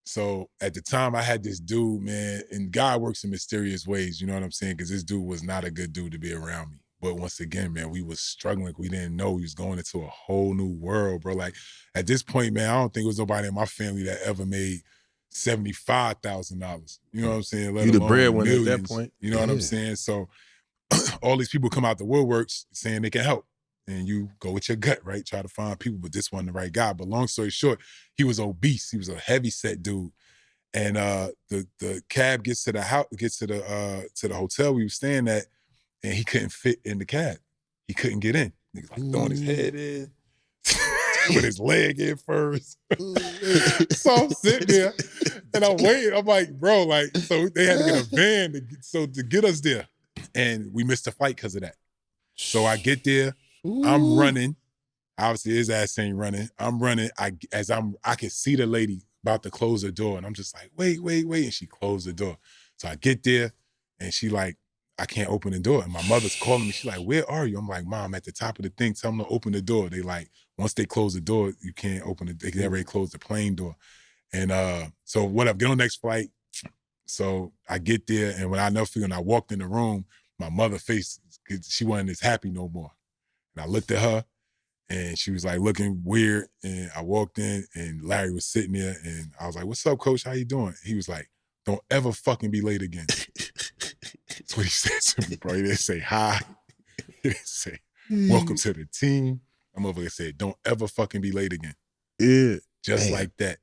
So at the time I had this dude, man, and God works in mysterious ways, you know what I'm saying? Because this dude was not a good dude to be around me. But once again, man, we was struggling. We didn't know we was going into a whole new world, bro. Like at this point, man, I don't think it was nobody in my family that ever made $75,000. You know what I'm saying? Let You the alone breadwinner at that millions. point. You know what I'm saying? So all these people come out the woodworks saying they can help. And you go with your gut, right? Try to find people, but this wasn't the right guy. But long story short, he was obese. He was a heavy set dude. And the cab gets to the house, gets to the hotel we were staying at, and he couldn't fit in the cab. He couldn't get in. Niggas like throwing his head in, with his leg in first. So I'm sitting there and I'm waiting. I'm like, bro, like, so they had to get a van to get us there. And we missed the flight because of that. So I get there, I'm running. Obviously his ass ain't running. I'm running. I can see the lady about to close the door. And I'm just like, wait. And she closed the door. So I get there and she like, I can't open the door. And my mother's calling me. She's like, where are you? I'm like, Mom, at the top of the thing, tell them to open the door. They like, once they close the door, you can't open it. They already closed the plane door. And so whatever, get on the next flight. So I get there, and when I never feel, and I walked in the room, my mother face, she wasn't as happy no more. And I looked at her, and she was like looking weird. And I walked in, and Larry was sitting there, and I was like, what's up, coach? How you doing? He was like, don't ever fucking be late again. That's what he said to me, bro. He didn't say hi. He didn't say, welcome to the team. My motherfucker said, don't ever fucking be late again. Yeah. Just like that.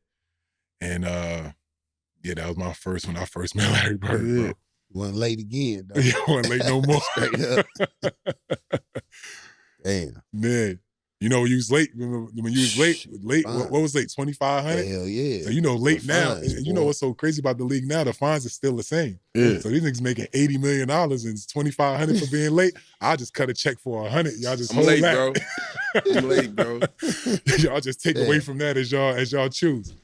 And yeah, that was my first when I first met Larry Bird, bro. Wasn't late again, though. Yeah, wasn't late no more. Straight up. Damn. Man, you know when you was late, when you was late, what was late, 2,500? Hell yeah. So you know late The now, fines, and you know what's so crazy about the league now, the fines are still the same. Yeah. So these niggas making $80 million and it's $2,500 for being late. I just cut a check for $100. Y'all just hold late, that. bro. I'm late, bro. Y'all just take away from that as y'all choose.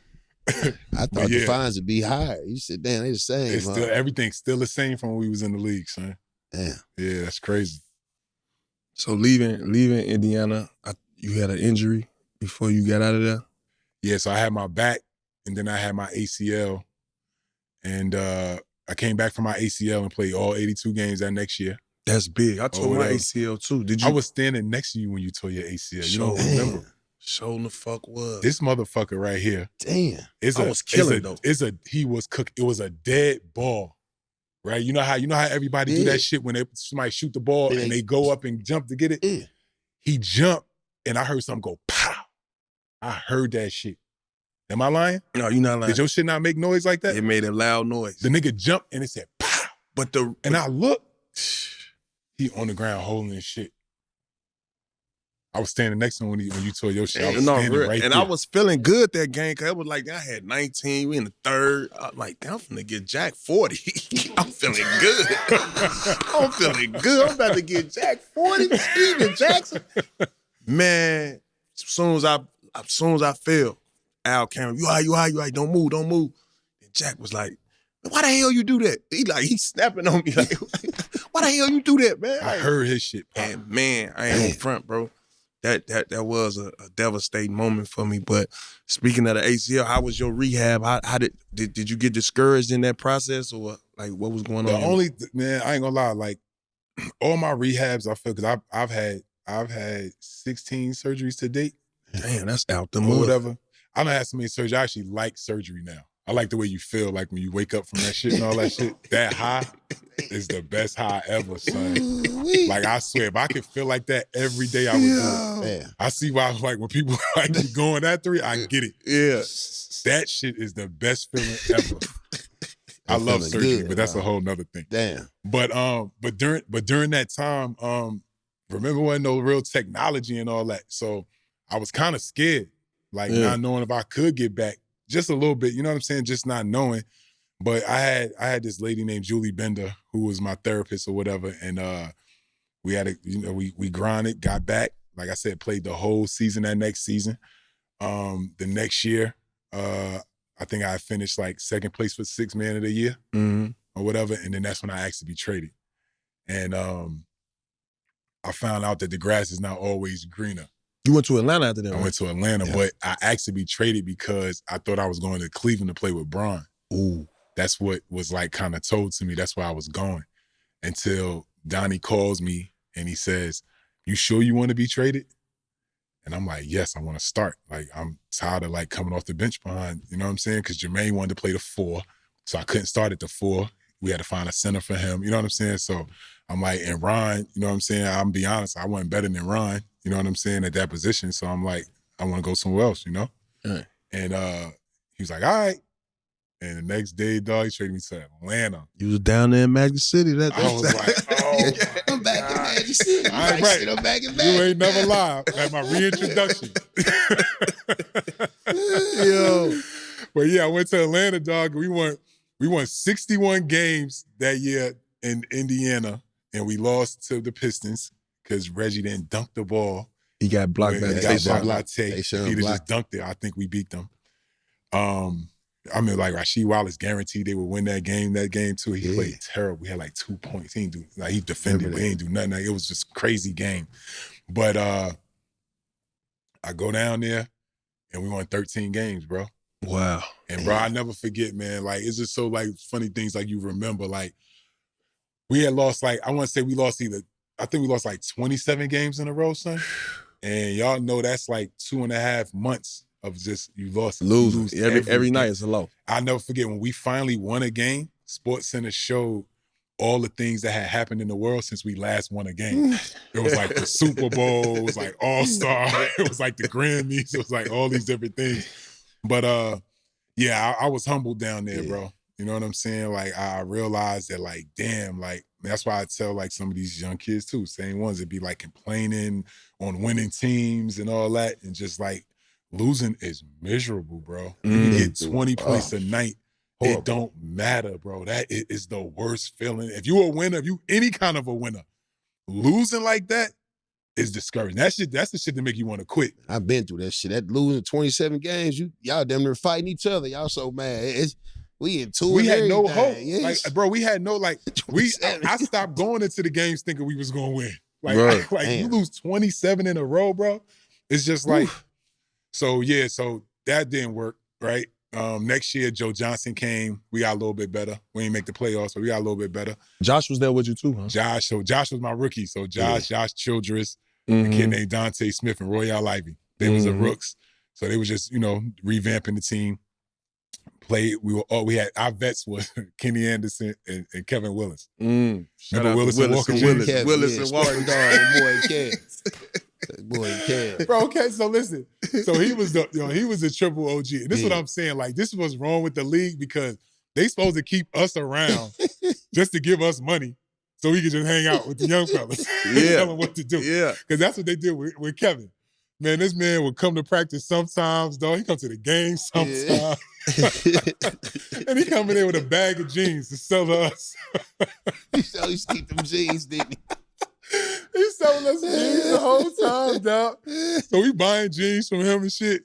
I thought the fines would be higher. You said, damn, they the same. It's still, everything's still the same from when we was in the league, son. Damn. Yeah, that's crazy. So leaving Indiana, you had an injury before you got out of there? Yeah, so I had my back, and then I had my ACL. And I came back from my ACL and played all 82 games that next year. That's big. I tore my ACL too. Did you? I was standing next to you when you tore your ACL. You don't remember. Show the fuck was. This motherfucker right here. Damn. I was killing though. He was cooked. It was a dead ball. Right? You know how everybody do that shit when somebody shoot the ball and they go up and jump to get it? Yeah. He jumped and I heard something go pow. I heard that shit. Am I lying? No, you're not lying. Did your shit not make noise like that? It made a loud noise. The nigga jumped and it said pow. And I looked, he on the ground holding his shit. I was standing next to him when you tore your shit. I was standing right there. And I was feeling good that game because it was like, I had 19, we in the third. I'm like, I'm finna get Jack 40. I'm feeling good. I'm feeling good. I'm about to get Jack 40. Steven Jackson. Man, as soon as I fell, Al came, you all right, don't move. And Jack was like, why the hell you do that? He's snapping on me like, why the hell you do that, man? I heard his shit pop. And man, I ain't on front, bro. That was a devastating moment for me. But speaking of the ACL, how was your rehab? How did you get discouraged in that process, or like what was going on? Man, I ain't gonna lie, like all my rehabs, I feel because I've had 16 surgeries to date. Damn, that's out the or mud. whatever. I don't have so many surgeries. I actually like surgery now. I like the way you feel, like when you wake up from that shit and all that shit. That high is the best high ever, son. Like, I swear, if I could feel like that every day, I would do it. I see why, like, when people like be going after it, I get it. Yeah. That shit is the best feeling ever. I love surgery, good, but that's a whole nother thing. Damn. But during that time, remember when no real technology and all that. So I was kind of scared, like not knowing if I could get back. Just a little bit, you know what I'm saying? Just not knowing. But I had this lady named Julie Bender who was my therapist or whatever, and we had we grinded, got back. Like I said, played the whole season that next season. The next year, I think I finished like second place for sixth man of the year or whatever, and then that's when I asked to be traded. And I found out that the grass is not always greener. You went to Atlanta after that? I went to Atlanta, but I asked to be traded because I thought I was going to Cleveland to play with Bron. Ooh. That's what was like kind of told to me. That's why I was going. Until Donnie calls me And he says, "You sure you want to be traded?" And I'm like, "Yes, I want to start. Like, I'm tired of like coming off the bench behind, you know what I'm saying? Because Jermaine wanted to play the 4, so I couldn't start at the 4. We had to find a center for him, you know what I'm saying? So I'm like, and Ron, you know what I'm saying? I'm be honest, I wasn't better than Ron, you know what I'm saying, at that position. So I'm like, I want to go somewhere else, you know? Right. And he was like, all right. And the next day, dog, he traded me to Atlanta. You was down there in Magic City. That I was like, oh, I'm back in Magic City. All right, Shit, I'm back in Magic. You ain't never lied. That's my reintroduction. Yo. But yeah, I went to Atlanta, dog. We won 61 games that year in Indiana, and we lost to the Pistons because Reggie didn't dunk the ball. He got blocked by He got Tayshaun. blocked by Tay. If he'd have just dunked it, I think we beat them. I mean, like Rasheed Wallace guaranteed they would win that game too. He played terrible. He had like 2 points. He didn't do, like, he defended, but he didn't do nothing. Like, it was just a crazy game. But I go down there and we won 13 games, bro. Wow. And bro, I never forget, man. Like, it's just so like funny things like you remember. Like, we had lost like, I want to say we lost I think we lost like 27 games in a row, son. And y'all know that's like 2.5 months of just you Losing. lose Every night it's a low. I'll never forget when we finally won a game, SportsCenter showed all the things that had happened in the world since we last won a game. It was like the Super Bowl, it was like All-Star, it was like the Grammys, it was like all these different things. But yeah, I was humbled down there, bro. You know what I'm saying? Like, I realized that, like, damn, like, that's why I tell like some of these young kids too, same ones that be like complaining on winning teams and all that, and just like losing is miserable, bro. You get 20 points a night. Horrible. It don't matter, bro. That is the worst feeling. If you a winner, if you any kind of a winner, losing like that is discouraging. That's the shit that make you want to quit. I've been through that shit. That losing 27 games, y'all damn near fighting each other. Y'all so mad. We in two. We had no hope. Yes. Like, bro, we had no like. I stopped going into the games thinking we was gonna win. Like, right. You lose 27 in a row, bro. It's just like. So yeah, so that didn't work, right? Next year, Joe Johnson came. We got a little bit better. We didn't make the playoffs, but we got a little bit better. Josh was there with you too, huh? Josh was my rookie. So Josh Childress, a kid named Dante Smith, and Royale Ivy. They was the rooks. So they was just, revamping the team. We had our vets was Kenny Anderson and Kevin Willis. Remember Willis and Walker? Willis and Walker. Boy, Cannabis. Boy, Cannabis. Bro, okay, so listen. So he was a triple OG. And this is what I'm saying. Like, this is what's wrong with the league, because they supposed to keep us around just to give us money so we could just hang out with the young fellas and tell them what to do. Yeah. Because that's what they did with Kevin. Man, this man would come to practice sometimes, dog. He come to the game sometimes. Yeah. And he come in there with a bag of jeans to sell to us. He used to keep them jeans, didn't he? He's selling us jeans the whole time, dog. So we buying jeans from him and shit.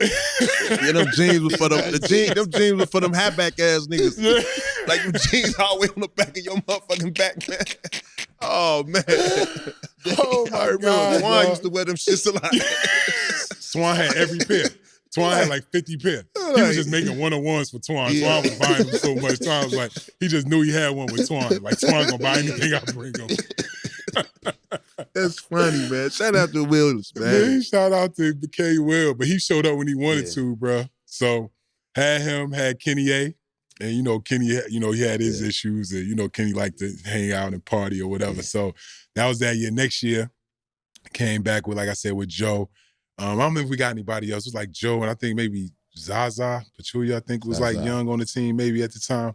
Yeah, them jeans was for them jeans was for them hatback ass niggas. Yeah. Like them jeans all the way on the back of your motherfucking back, man. Oh man. Oh my God. Swan used to wear them shits a lot. Swan had every pair. Twan had like 50 pair. He was just making one-on-ones for Twan. Twan was buying them so much. Twan was like, he just knew he had one with Twan. Like, Twan gonna buy anything I bring him. That's funny, man. Shout out to Willis, man. Yeah, shout out to K. Will, but he showed up when he wanted to, bro. So had him, had Kenny A. And Kenny, he had his issues, and Kenny liked to hang out and party or whatever. So that was that year. Next year, came back with, like I said, with Joe. I don't remember if we got anybody else. It was like Joe, and I think maybe Zaza Pachulia, I think was like young on the team maybe at the time.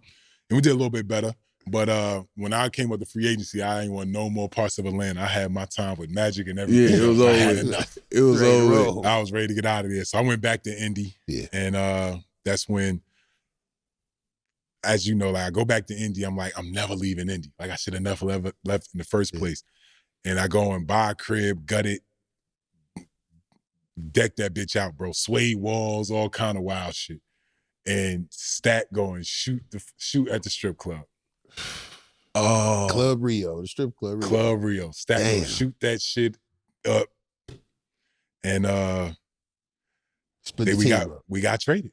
And we did a little bit better. But when I came with the free agency, I ain't want no more parts of Atlanta. I had my time with Magic and everything. Yeah, it was over. It was over. I was ready to get out of there. So I went back to Indy. Yeah. And that's when, as you know, like I go back to Indy, I'm like, I'm never leaving Indy. Like I should have never left in the first place. And I go and buy a crib, gut it, deck that bitch out, bro. Suede walls, all kind of wild shit. And Stat go and shoot at the strip club. Oh, Club Rio, the strip club Rio. Club Rio. Stat go shoot that shit up. And we got traded.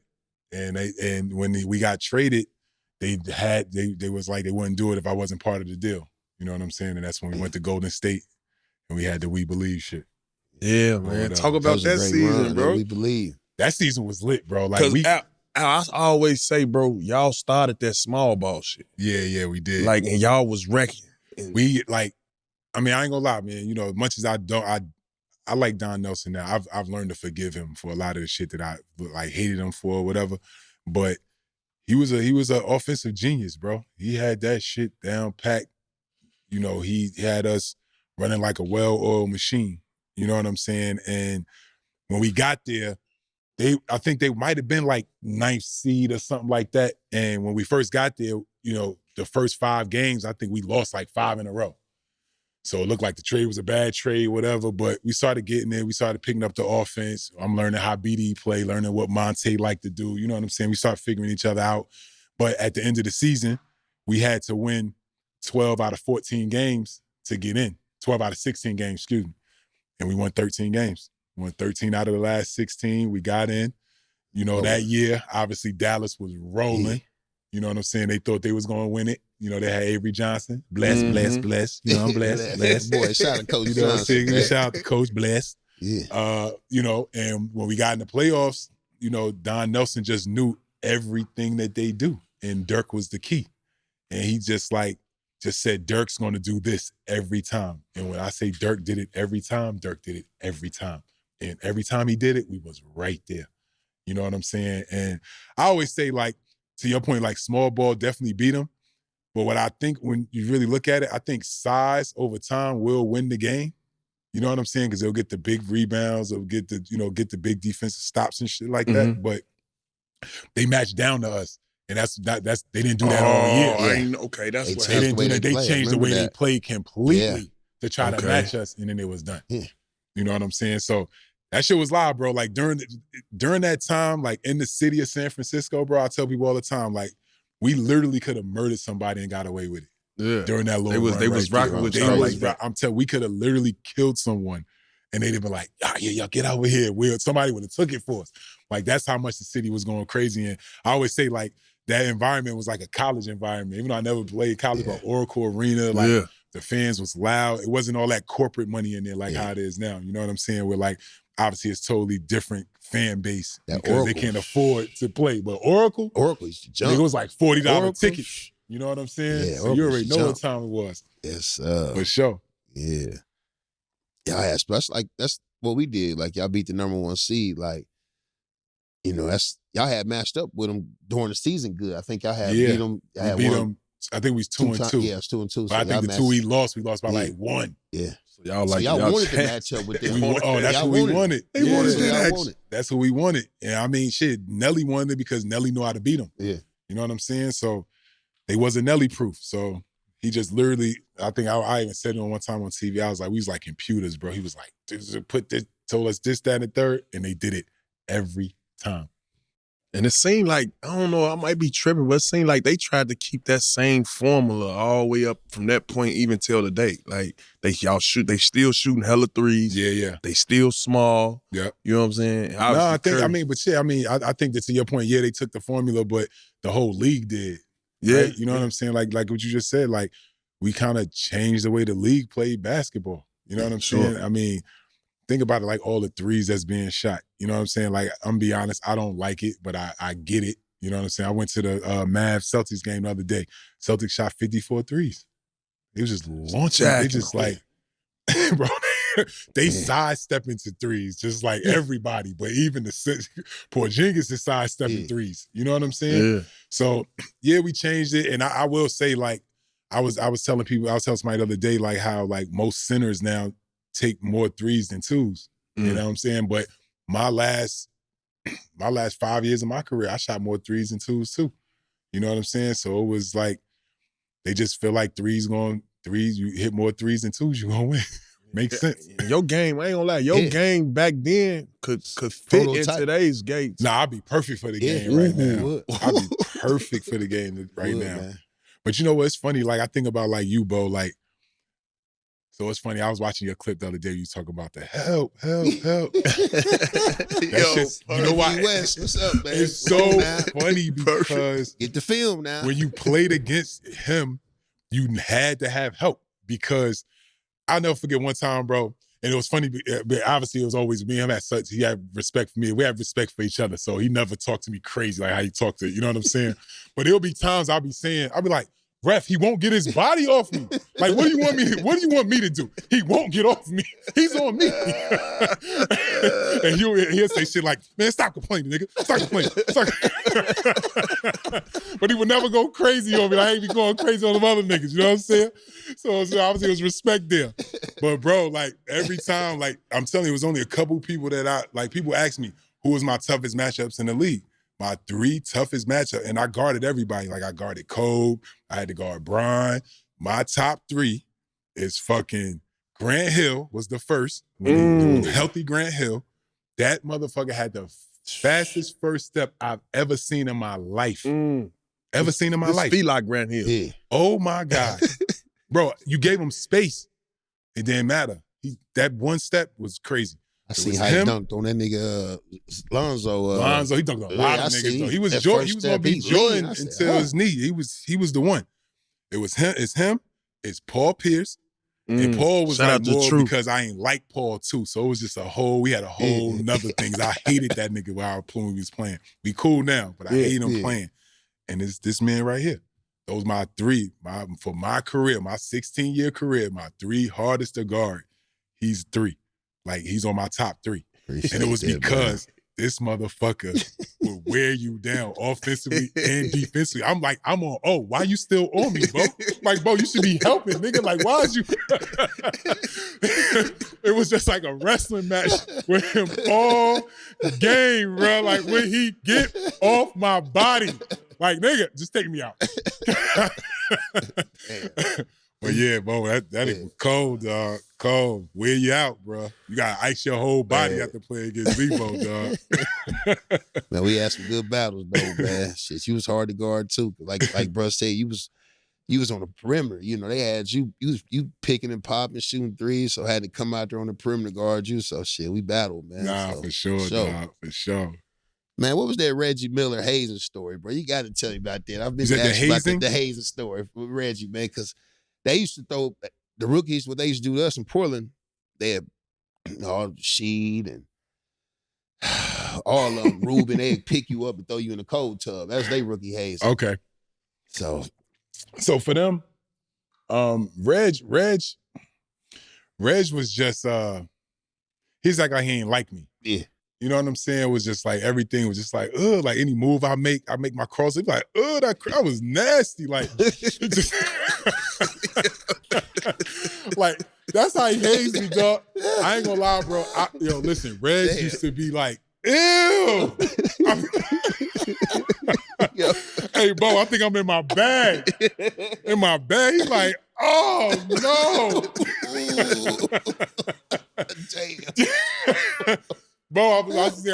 And when we got traded, they was like they wouldn't do it if I wasn't part of the deal. You know what I'm saying? And that's when we went to Golden State and we had the We Believe shit. Yeah, man. Talk about was a that great season, run, bro. We Believe. That season was lit, bro. Like Because I always say, bro, y'all started that small ball shit. Yeah, we did. Like, and y'all was wrecking. We like, I mean, I ain't gonna lie, man. You know, as much as I like Don Nelson now. I've learned to forgive him for a lot of the shit that I like hated him for or whatever. But he was an offensive genius, bro. He had that shit down packed. You know, he had us running like a well-oiled machine. You know what I'm saying? And when we got there, I think they might have been like 9th seed or something like that. And when we first got there, you know, the first 5 games, I think we lost like 5 in a row. So it looked like the trade was a bad trade, whatever, but we started getting there. We started picking up the offense. I'm learning how BD play, learning what Monte liked to do. You know what I'm saying? We started figuring each other out. But at the end of the season, we had to win 12 out of 14 games to get in. 12 out of 16 games, excuse me. And we won 13 games. We won 13 out of the last 16. We got in. You know, that year, obviously Dallas was rolling. Yeah. You know what I'm saying? They thought they was going to win it. You know, they had Avery Johnson. Bless. You know, I'm blessed. Boy, shout out to Coach You know what I'm Johnson. saying? Shout out to Coach Bless. Yeah. You know, and when we got in the playoffs, you know, Don Nelson just knew everything that they do. And Dirk was the key. And he just said, Dirk's going to do this every time. And when I say Dirk did it every time, Dirk did it every time. And every time he did it, we was right there. You know what I'm saying? And I always say, like, to your point, like, small ball definitely beat him. But what I think when you really look at it, I think size over time will win the game. You know what I'm saying? Because they'll get the big rebounds, they'll get the big defensive stops and shit like that. But they match down to us. And that's they didn't do that all year. Okay, that's what They didn't do that. They play. changed the way they played completely to try to Okay. match us, and then it was done. Yeah. You know what I'm saying? So that shit was live, bro. Like during that time, like in the city of San Francisco, bro, I tell people all the time, like, we literally could have murdered somebody and got away with it. Yeah. During that little They was run rocking with They y'all was like that. I'm telling, we could have literally killed someone, and they'd have been like, yeah, y'all get over here. Somebody would have took it for us. Like, that's how much the city was going crazy. And I always say, like, that environment was like a college environment. Even though I never played college, but Oracle Arena, like, the fans was loud. It wasn't all that corporate money in there like how it is now. You know what I'm saying? Where, like, obviously it's totally different fan base because they can't afford to play. But Oracle used to jump. It was like $40 tickets. You know what I'm saying? Yeah, so you already know what time it was. Yes, for sure. Yeah. Y'all had special, like, that's what we did. Like, y'all beat the #1 seed. Like, you know, y'all had matched up with them during the season good. I think y'all had beat them. We beat them. I think we was 2-2. Yeah, it was 2-2. But I think the 2 we lost by like 1. Yeah. So y'all wanted to match up with them. That's who we wanted. They wanted that. Wanted. That's who we wanted. And I mean, shit, Nelly wanted it because Nelly knew how to beat them. Yeah. You know what I'm saying? So they wasn't Nelly proof. So he just literally, I think I even said it one time on TV. I was like, we was like computers, bro. He was like, told us this, that, and the third, and they did it every time. And it seemed like, I don't know, I might be tripping, but it seemed like they tried to keep that same formula all the way up from that point even till the day. Like, they still shooting hella threes. Yeah. They still small. Yeah. You know what I'm saying? No, I think, I think that to your point, they took the formula, but the whole league did. Yeah. Right? You know what I'm saying? Like what you just said, like, we kind of changed the way the league played basketball. You know what I'm saying? I mean, think about it, like all the threes that's being shot. You know what I'm saying? Like, I'm gonna be honest, I don't like it, but I get it. You know what I'm saying? I went to the Mavs-Celtics game the other day. Celtics shot 54 threes. It was just launching. They just like, bro, they sidestep into threes just like everybody. But even Porzingis is sidestepping threes. You know what I'm saying? Yeah. So, we changed it. And I will say, like, I was telling somebody the other day, like, how, like, most centers now take more threes than twos. You know what I'm saying? But my last 5 years of my career, I shot more threes than twos too. You know what I'm saying? So it was like, they just feel like you hit more threes than twos, you're gonna win. Makes sense. Your game, I ain't gonna lie, your game back then could fit in today's games. Nah, I'd be perfect for the game right now. I'd be perfect for the game right now. Man. But you know what? It's funny. Like, I think about, like, you, Bo, like, so it's funny, I was watching your clip the other day, you talk about the help. You know why? West, what's up, man? It's so funny because get the film now. When you played against him, you had to have help. because I'll never forget one time, bro. And it was funny, but obviously it was always me and him he had respect for me. We have respect for each other. So he never talked to me crazy like how he talked to, you know what I'm saying? But there'll be times I'll be like, ref, he won't get his body off me. Like, what do you want me to do? He won't get off me. He's on me. And he'll say shit like, man, stop complaining, nigga. Stop complaining. But he would never go crazy on me. Like, I ain't be going crazy on them other niggas, you know what I'm saying? So obviously it was respect there. But bro, like every time, like I'm telling you, it was only a couple people that people ask me, who was my toughest matchups in the league? My 3 toughest matchups, and I guarded everybody. Like I guarded Kobe, I had to guard Brian. My top 3 is fucking Grant Hill was the first. Healthy Grant Hill. That motherfucker had the fastest first step I've ever seen in my life. Ever seen in my life. Speed like Grant Hill. Yeah. Oh my God. Bro, you gave him space. It didn't matter. That one step was crazy. I seen how he dunked on that nigga Lonzo. Lonzo, he dunked on a lot of niggas though. He was gonna be Jordan until his knee. He was the one. It was him. It's Paul Pierce. And Paul was like more because I ain't like Paul too. So it was just we had a whole nother thing. I hated that nigga while we was playing. We cool now, but I hate him playing. And it's this man right here. Those my 3, for my career, my 16-year career, my 3 hardest to guard. He's 3. Like, he's on my top 3. And it was because this motherfucker will wear you down offensively and defensively. I'm like, I'm on, why you still on me, bro? Like, bro, you should be helping, nigga. Like, why is you? It was just like a wrestling match with him all game, bro. Like, when he get off my body, like, nigga, just take me out. But yeah, bro, that is cold, dog. Cold. Wear you out, bro. You gotta ice your whole body after playing against Lebo, dog. Man, we had some good battles though, man. Shit, you was hard to guard too. Like bro said, you was on the perimeter. You know, they had you picking and popping, shooting threes, so I had to come out there on the perimeter to guard you. So shit, we battled, man. Nah, so, for sure, dog. For sure. Man, what was that Reggie Miller hazing story, bro? You got to tell me about that. I've been Is that the asking about hazing? the hazing story with Reggie, man, because they used to throw the rookies. What they used to do to us in Portland, they had all Sheed and all of them, Ruben. They'd pick you up and throw you in a cold tub. That was their rookie hazing. Okay. So for them, Reg was just he's like he ain't like me. Yeah. You know what I'm saying? It was just like everything was just like, like any move I make my cross. It's like, that was nasty. Like, just, like that's how he hazed me, dog. I ain't gonna lie, bro. Listen, Reg used to be like, ew. Hey, bro, I think I'm in my bag. In my bag, he's like, oh no. Damn. Bro, I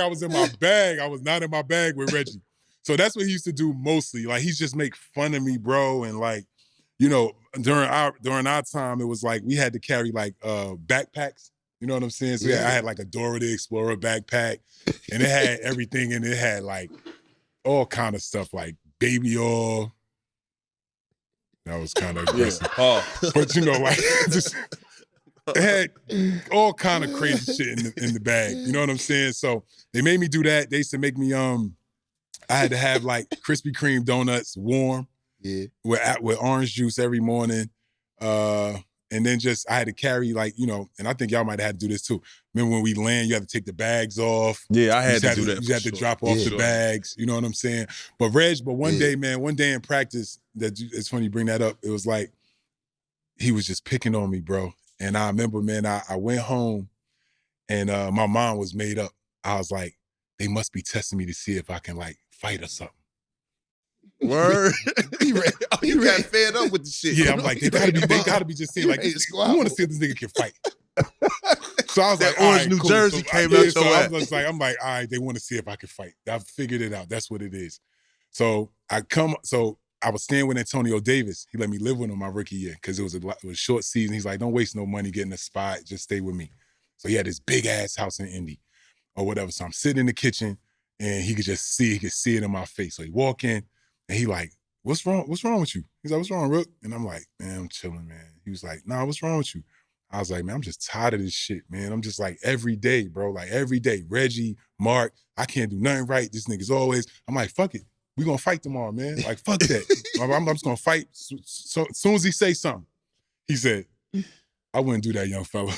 was in my bag. I was not in my bag with Reggie. So that's what he used to do mostly. Like, he's just make fun of me, bro. And like, during our time, it was like we had to carry like backpacks. You know what I'm saying? So I had like a Dora the Explorer backpack, and it had everything, and it had like all kind of stuff like baby oil. That was kind of aggressive. But like just. It had all kind of crazy shit in the bag. You know what I'm saying? So they made me do that. They used to make me I had to have like Krispy Kreme donuts warm. Yeah. With orange juice every morning. And then just I had to carry like, and I think y'all might have had to do this too. Remember when we land, you had to take the bags off. Yeah, I had to do that. You had to drop off the bags. You know what I'm saying? But one day in practice, it's funny you bring that up. It was like he was just picking on me, bro. And I remember, man, I went home and my mind was made up. I was like, they must be testing me to see if I can like fight or something. Word. You got fed up with the shit. Yeah, I'm like, they gotta be just seeing like, I want to see if this nigga can fight. So I was that like, Orange New Jersey came out your ass. I'm like, all right, they want to see if I can fight. I figured it out. That's what it is. So I was staying with Antonio Davis. He let me live with him my rookie year because it was a short season. He's like, don't waste no money getting a spot. Just stay with me. So he had this big ass house in Indy or whatever. So I'm sitting in the kitchen and he could see it in my face. So he walk in and he like, what's wrong with you? He's like, what's wrong, Rook? And I'm like, man, I'm chilling, man. He was like, nah, what's wrong with you? I was like, man, I'm just tired of this shit, man. I'm just like, every day, bro, like every day. Reggie, Mark, I can't do nothing right. This nigga's always, I'm like, fuck it. We gonna fight tomorrow, man. Like, fuck that. I'm just gonna fight. So as soon as he say something, he said, I wouldn't do that, young fella.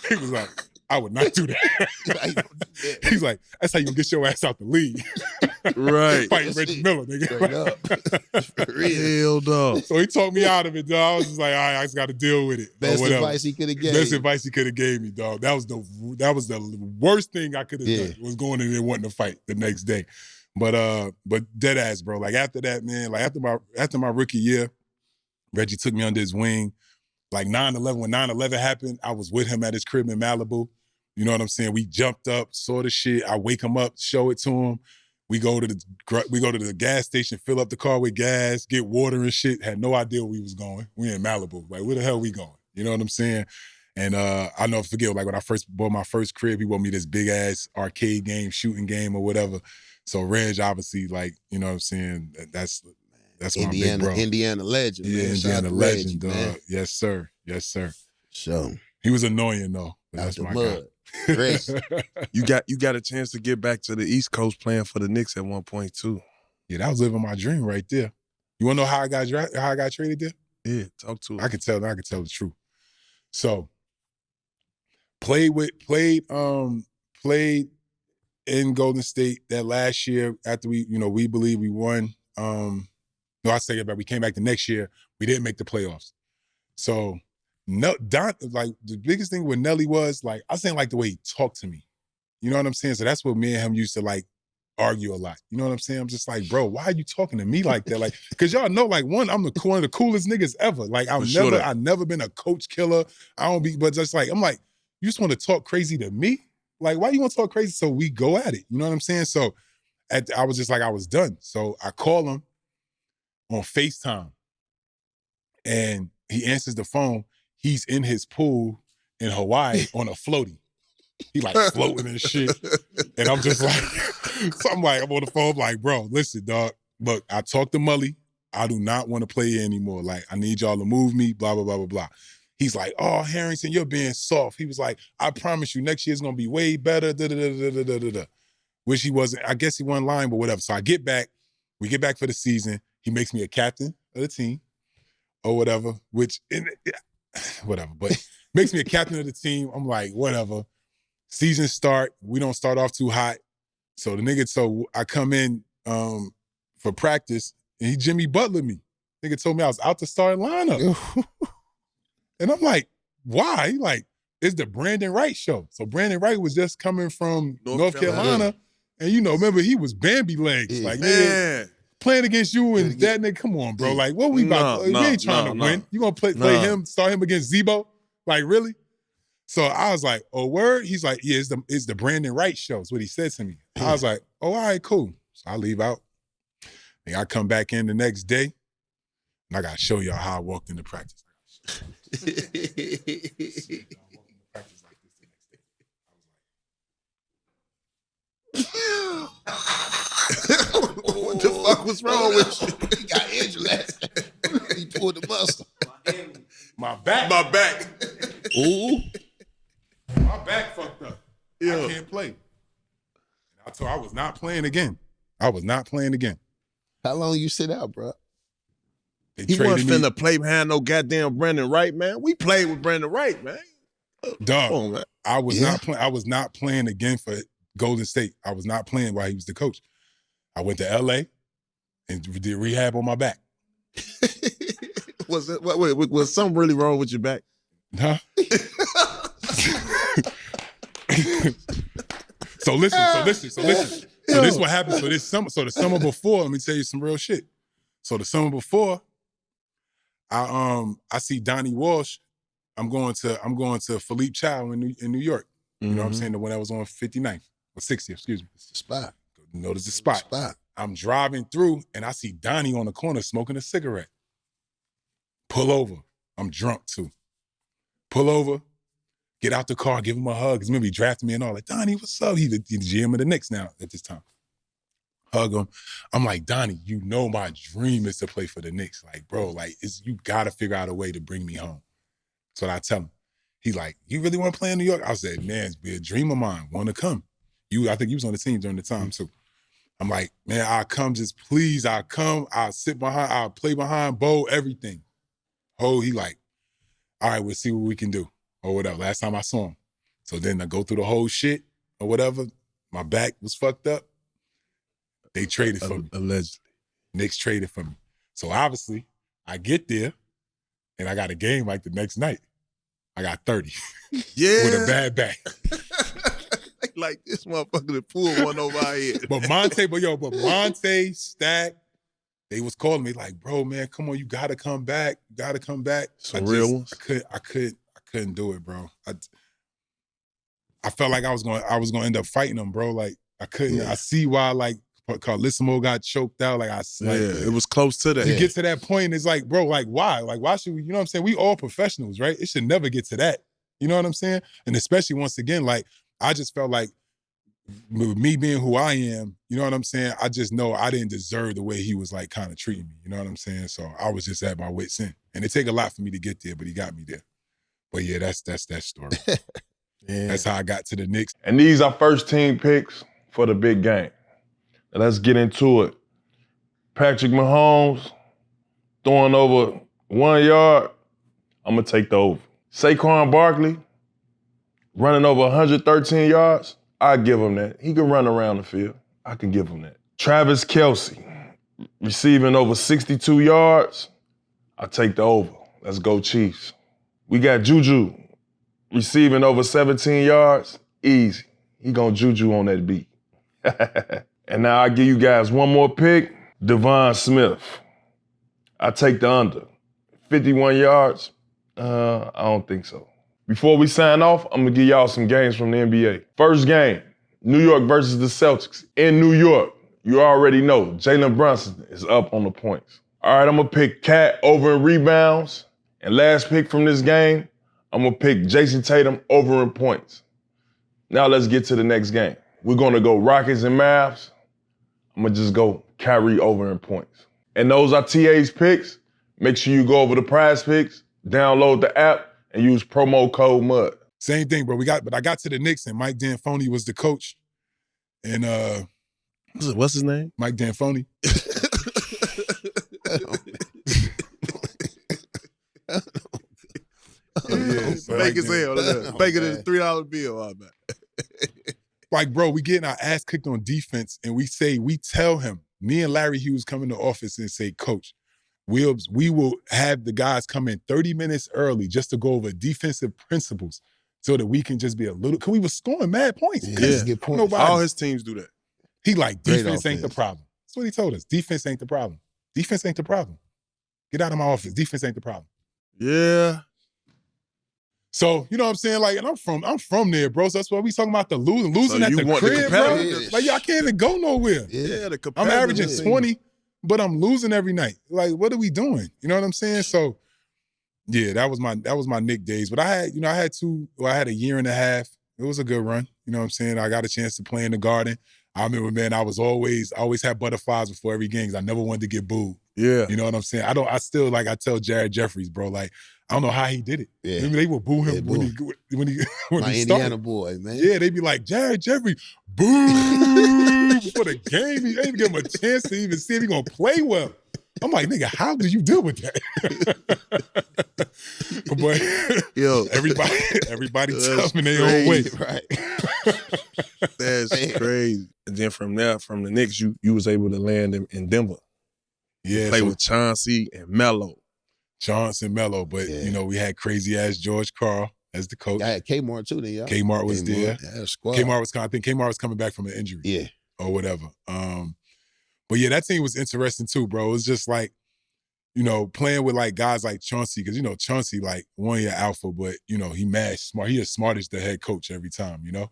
He was like, I would not do that. He's like, that's how you get your ass out the league. Right. Fighting Reggie Miller, nigga. For real. Hell no. So he talked me out of it, dog. I was just like, all right, I just got to deal with it. Best advice he could have gave. Best advice he could have gave me, dog. That was the worst thing I could have done. Was going in there wanting to fight the next day. But dead ass, bro. Like after that, man. Like after my rookie year, Reggie took me under his wing. Like 9/11, when 9/11 happened, I was with him at his crib in Malibu. You know what I'm saying? We jumped up, saw the shit. I wake him up, show it to him. We go to the gas station, fill up the car with gas, get water and shit. Had no idea where we was going. We in Malibu. Like, where the hell we going? You know what I'm saying? And I never forget, like when I first bought my first crib, he bought me this big ass arcade game, shooting game or whatever. So Reg, obviously, like, you know what I'm saying? That's my big bro. Indiana legend, man. Yeah, Indiana legend, dog. Man. Yes, sir. Yes, sir. So he was annoying though. out That's the my mud. Chris. You got a chance to get back to the East Coast playing for the Knicks at one point too. Yeah, that was living my dream right there. You wanna know how I got traded there? Yeah, talk to us. I can tell the truth. So played in Golden State that last year after we believe we won. No, I say it, but we came back the next year. We didn't make the playoffs. So no, like the biggest thing with Nelly was like, I didn't like the way he talked to me. You know what I'm saying? So that's what me and him used to like argue a lot. You know what I'm saying? I'm just like, bro, why are you talking to me like that? Like, cause y'all know, like, one, I'm one of the coolest niggas ever. Like, I've never been a coach killer. But just like, I'm like, you just want to talk crazy to me? Like, why you want to talk crazy? So we go at it. You know what I'm saying? So I was just like, I was done. So I call him on FaceTime and he answers the phone. He's in his pool in Hawaii on a floaty. He like floating and shit. And I'm just like, so I'm on the phone, I'm like, bro, listen, dog. Look, I talked to Mully. I do not want to play here anymore. Like, I need y'all to move me, blah, blah, blah, blah, blah. He's like, oh, Harrington, you're being soft. He was like, I promise you, next year's going to be way better, da-da-da-da-da-da-da. Which he wasn't, I guess he wasn't lying, but whatever. So I get back, we get back for the season. He makes me a captain of the team or whatever, whatever. But makes me a captain of the team. I'm like, whatever. Season start, we don't start off too hot. So I come in for practice and he Jimmy Butler me. Nigga told me I was out the starting lineup. And I'm like, why? He like, it's the Brandon Wright show. So Brandon Wright was just coming from North Carolina. And remember, he was Bambi legs. Yeah. Like, man. Nigga, playing against you and that nigga, come on, bro. Like, what we about? We ain't trying to win. You gonna play him, start him against Zebo? Like, really? So I was like, oh, word? He's like, yeah, it's the Brandon Wright show. Is what he said to me. I was like, oh, all right, cool. So I leave out. And I come back in the next day, and I gotta show y'all how I walked into practice. What the fuck was wrong with you? He got injured last time. He pulled the muscle. My back. Ooh. My back fucked up. Yeah. I can't play. I told I was not playing again. I was not playing again. How long you sit out, bro? He wasn't finna play behind no goddamn Brandon Wright, man. We played with Brandon Wright, man. Dog, Come on, man. I was not playing again for Golden State. I was not playing while he was the coach. I went to LA and did rehab on my back. Was something really wrong with your back? Huh? So listen. So this is what happened. So this summer, the summer before, let me tell you some real shit. So the summer before, I see Donnie Walsh. I'm going to Philippe Chow in New York. You know what I'm saying? The one that was on 59th or 60th, excuse me. It's the spot. Notice the spot. I'm driving through and I see Donnie on the corner smoking a cigarette. Pull over. I'm drunk too. Pull over, get out the car, give him a hug. Because remember, he drafted me and all. Like, Donnie, what's up? He's the GM of the Knicks now at this time. hug him. I'm like, Donnie, you know my dream is to play for the Knicks. Like, bro, like, you got to figure out a way to bring me home. That's what I tell him. He like, you really want to play in New York? I said, man, it's be a dream of mine. Want to come. I think you was on the team during the time, too. I'm like, man, I'll come, just please, I'll come. I'll sit behind, I'll play behind Bo, everything. He like, all right, we'll see what we can do or whatever. Last time I saw him. So then I go through the whole shit or whatever. My back was fucked up. They traded for me. Allegedly. Knicks traded for me. So obviously, I get there, and I got a game like the next night. I got 30. Yeah. With a bad back. Like this motherfucker that pulled one over our head. But Monte, Stack, they was calling me like, bro, man, come on, you gotta come back. You gotta come back. Some real ones. I couldn't do it, bro. I felt like I was gonna end up fighting them, bro. Like I couldn't. Yeah. I see why like Carlissimo got choked out. Like it was close to that. You get to that point, it's like, bro, like why? Like why should we? You know what I'm saying? We all professionals, right? It should never get to that. You know what I'm saying? And especially once again, like I just felt like with me being who I am, you know what I'm saying? I just know I didn't deserve the way he was like kind of treating me. You know what I'm saying? So I was just at my wit's end, and it take a lot for me to get there, but he got me there. But yeah, that's that story. Yeah. That's how I got to the Knicks. And these are first team picks for the big game. Now let's get into it. Patrick Mahomes throwing over 1 yard. I'm going to take the over. Saquon Barkley running over 113 yards. I give him that. He can run around the field. I can give him that. Travis Kelce receiving over 62 yards. I take the over. Let's go Chiefs. We got Juju receiving over 17 yards. Easy. He gonna Juju on that beat. And now I give you guys one more pick. Devon Smith. I take the under. 51 yards. I don't think so. Before we sign off, I'm gonna give y'all some games from the NBA. First game, New York versus the Celtics. In New York, you already know Jalen Brunson is up on the points. All right, I'm gonna pick Cat over in rebounds. And last pick from this game, I'm gonna pick Jason Tatum over in points. Now let's get to the next game. We're gonna go Rockets and Mavs. I'm gonna just go Kyrie over in points. And those are TA's picks. Make sure you go over to Prize Picks, download the app, and use promo code MUD. Same thing, bro. But I got to the Knicks and Mike D'Antoni was the coach. And what's his name? Mike D'Antoni. Fake as hell. Fake it as a $3 bill. Oh, man. Like, bro, we getting our ass kicked on defense, and we tell him, me and Larry Hughes come in the office and say, Coach, we will have the guys come in 30 minutes early just to go over defensive principles so that we can just be a little, because we were scoring mad points. Yeah. Get points. All his teams do that. He like, defense ain't the problem. That's what he told us. Defense ain't the problem. Defense ain't the problem. Get out of my office. Defense ain't the problem. Yeah. So, you know what I'm saying? Like, and I'm from there, bro. So that's why we talking about the losing So at you the want the crib, bro. competitive- Like, I can't even go nowhere. Yeah, the I'm averaging competitive 20, but I'm losing every night. Like, what are we doing? You know what I'm saying? So, yeah, that was my Knick days. But I had a year and a half. It was a good run. You know what I'm saying? I got a chance to play in the Garden. I remember, man, I always had butterflies before every game because I never wanted to get booed. Yeah. You know what I'm saying? I tell Jared Jeffries, bro, like, I don't know how he did it. Yeah. Maybe they would boo him when he My he Indiana started. boy, man. Yeah, they'd be like, Jared Jeffries, boo for the game. They didn't give him a chance to even see if he gonna play well. I'm like, nigga, how did you deal with that? But Yo, everybody That's tough in their own way. Right. that's crazy. And then from the Knicks, you was able to land in Denver. Yeah, Play so with Chauncey and Melo. Johnson, Melo, but Yeah. you know, we had crazy ass George Karl as the coach. I had Kmart too, then, y'all. Kmart was there. Yeah, squad. I think Kmart was coming back from an injury. Yeah. Or whatever. But yeah, that team was interesting too, bro. It was just like, you know, playing with like guys like Chauncey, because you know, Chauncey like 1 year alpha, but you know, he mad smart. He as smart as the head coach every time, you know?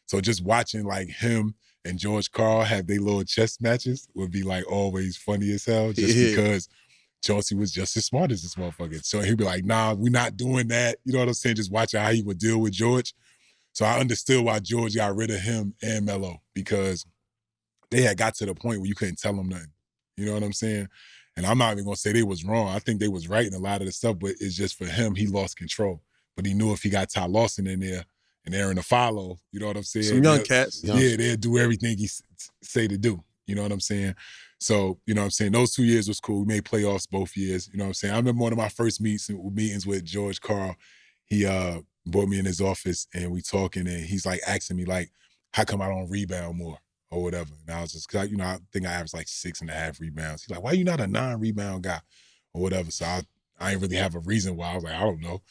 So just watching like him and George Karl have their little chess matches would be like always funny as hell, just because Chauncey was just as smart as this motherfucker. So he'd be like, nah, we're not doing that. You know what I'm saying? Just watching how he would deal with George. So I understood why George got rid of him and Melo, because they had got to the point where you couldn't tell them nothing. You know what I'm saying? And I'm not even gonna say they was wrong. I think they was right in a lot of the stuff, but it's just for him, he lost control. But he knew if he got Ty Lawson in there and Aaron to follow, you know what I'm saying? Some young cats. Yeah, they'll do everything he say to do. You know what I'm saying? So, you know what I'm saying? Those 2 years was cool. We made playoffs both years. You know what I'm saying? I remember one of my first meetings with George Karl. He brought me in his office and we talking and he's like asking me like, how come I don't rebound more or whatever? And I was just, cause I think I averaged like 6.5 rebounds. He's like, why you not a non-rebound guy or whatever? So I didn't really have a reason why. I was like, I don't know.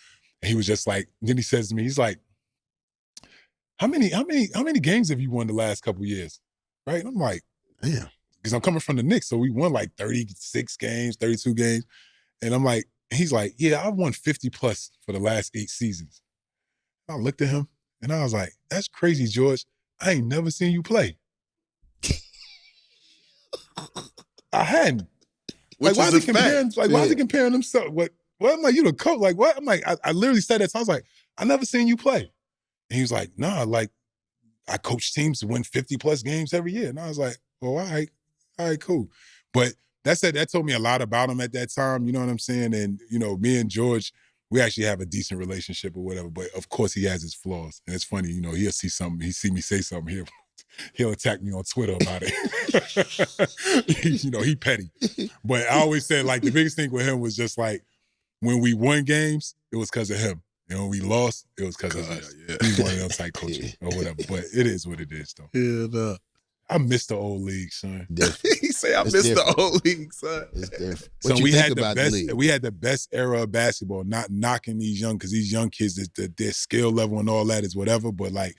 And he was just like, then he says to me, he's like, how many games have you won the last couple years? Right? And I'm like, damn. Because I'm coming from the Knicks, so we won like 36 games, 32 games. And I'm like, he's like, yeah, I've won 50 plus for the last 8 seasons. I looked at him and I was like, that's crazy, George. I ain't never seen you play. I hadn't. Which why is is he a comparing? fact. Why is he comparing himself? What? I'm like, you the coach? Like, what? I'm like, I literally said that. So I was like, I never seen you play. And he was like, nah, like, I coach teams to win 50 plus games every year. And I was like, well, all right, cool. But that told me a lot about him at that time, you know what I'm saying? And, you know, me and George, we actually have a decent relationship or whatever, but of course he has his flaws. And it's funny, you know, he'll see something, he see me say something, he'll attack me on Twitter about it. You know, he petty. But I always said, like, the biggest thing with him was just like, when we won games, it was because of him. And when we lost, it was because of us. Yeah. He's one of them type coaches or whatever. But it is what it is, though. Yeah, I miss the old league, son. he say I It's miss different. the old league, son. It's different. So What you we think had the about the best. league? We had the best era of basketball. Not knocking these young, because these young kids, their skill level and all that is whatever. But like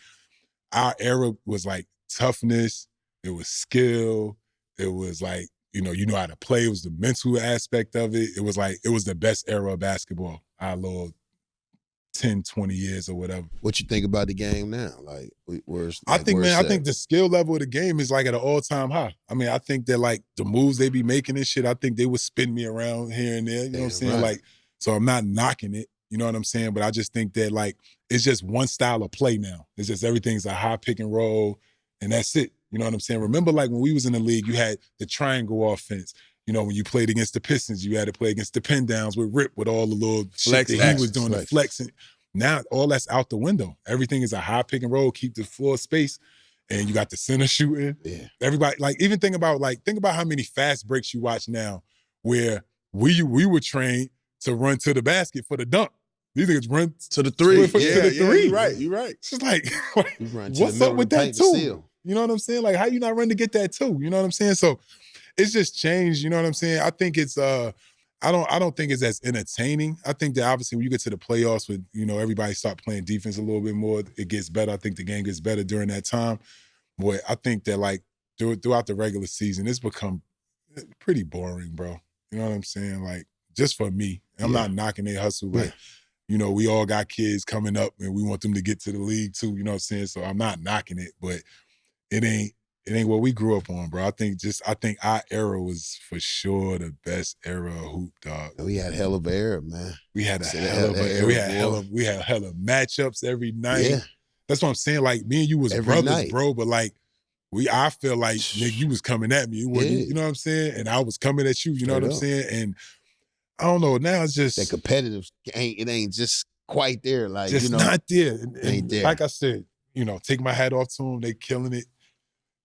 our era was like toughness. It was skill. It was like you know how to play. It was the mental aspect of it. It was the best era of basketball. Our little 10, 20 years or whatever. What you think about the game now? Like, where's I think the skill level of the game is like at an all-time high. I mean, I think that like the moves they be making and shit, I think they would spin me around here and there. You know what I'm saying? Right. Like, so I'm not knocking it. You know what I'm saying? But I just think that like it's just one style of play now. It's just everything's a high pick and roll, and that's it. You know what I'm saying? Remember, like when we was in the league, you had the triangle offense. You know, when you played against the Pistons, you had to play against the pin downs with Rip with all the little Flex shit that he was actions, doing, the flex. flexing. Now all that's out the window. Everything is a high pick and roll, keep the floor space, and you got the center shooting. Yeah. Everybody, like, even think about how many fast breaks you watch now where we were trained to run to the basket for the dunk. These niggas run To the three. to the Yeah, three. you're right. You're right. It's just like, You run to what's the up middle with of the that paint to too? seal. You know what I'm saying? Like, how you not run to get that too? You know what I'm saying? So it's just changed. You know what I'm saying? I think it's I don't think it's as entertaining. I think that obviously when you get to the playoffs with, you know, everybody start playing defense a little bit more, it gets better. I think the game gets better during that time. But I think that like throughout the regular season, it's become pretty boring, bro. You know what I'm saying? Like, just for me. I'm not knocking their hustle. Like, you know, we all got kids coming up and we want them to get to the league too, you know what I'm saying? So I'm not knocking it, but it ain't what we grew up on, bro. I think our era was for sure the best era of hoop, dog. We had hell of an era, man. We had So hell of matchups every night. Yeah. That's what I'm saying. Like, me and you was Every brothers, night. bro, but like I feel like, nigga, you was coming at me. You know what I'm saying? And I was coming at you, you know what I'm saying? And I don't know, now it's just That competitive ain't just quite there. Like, just you know, not there. And ain't there. like I said, you know, take my hat off to them. They killing it.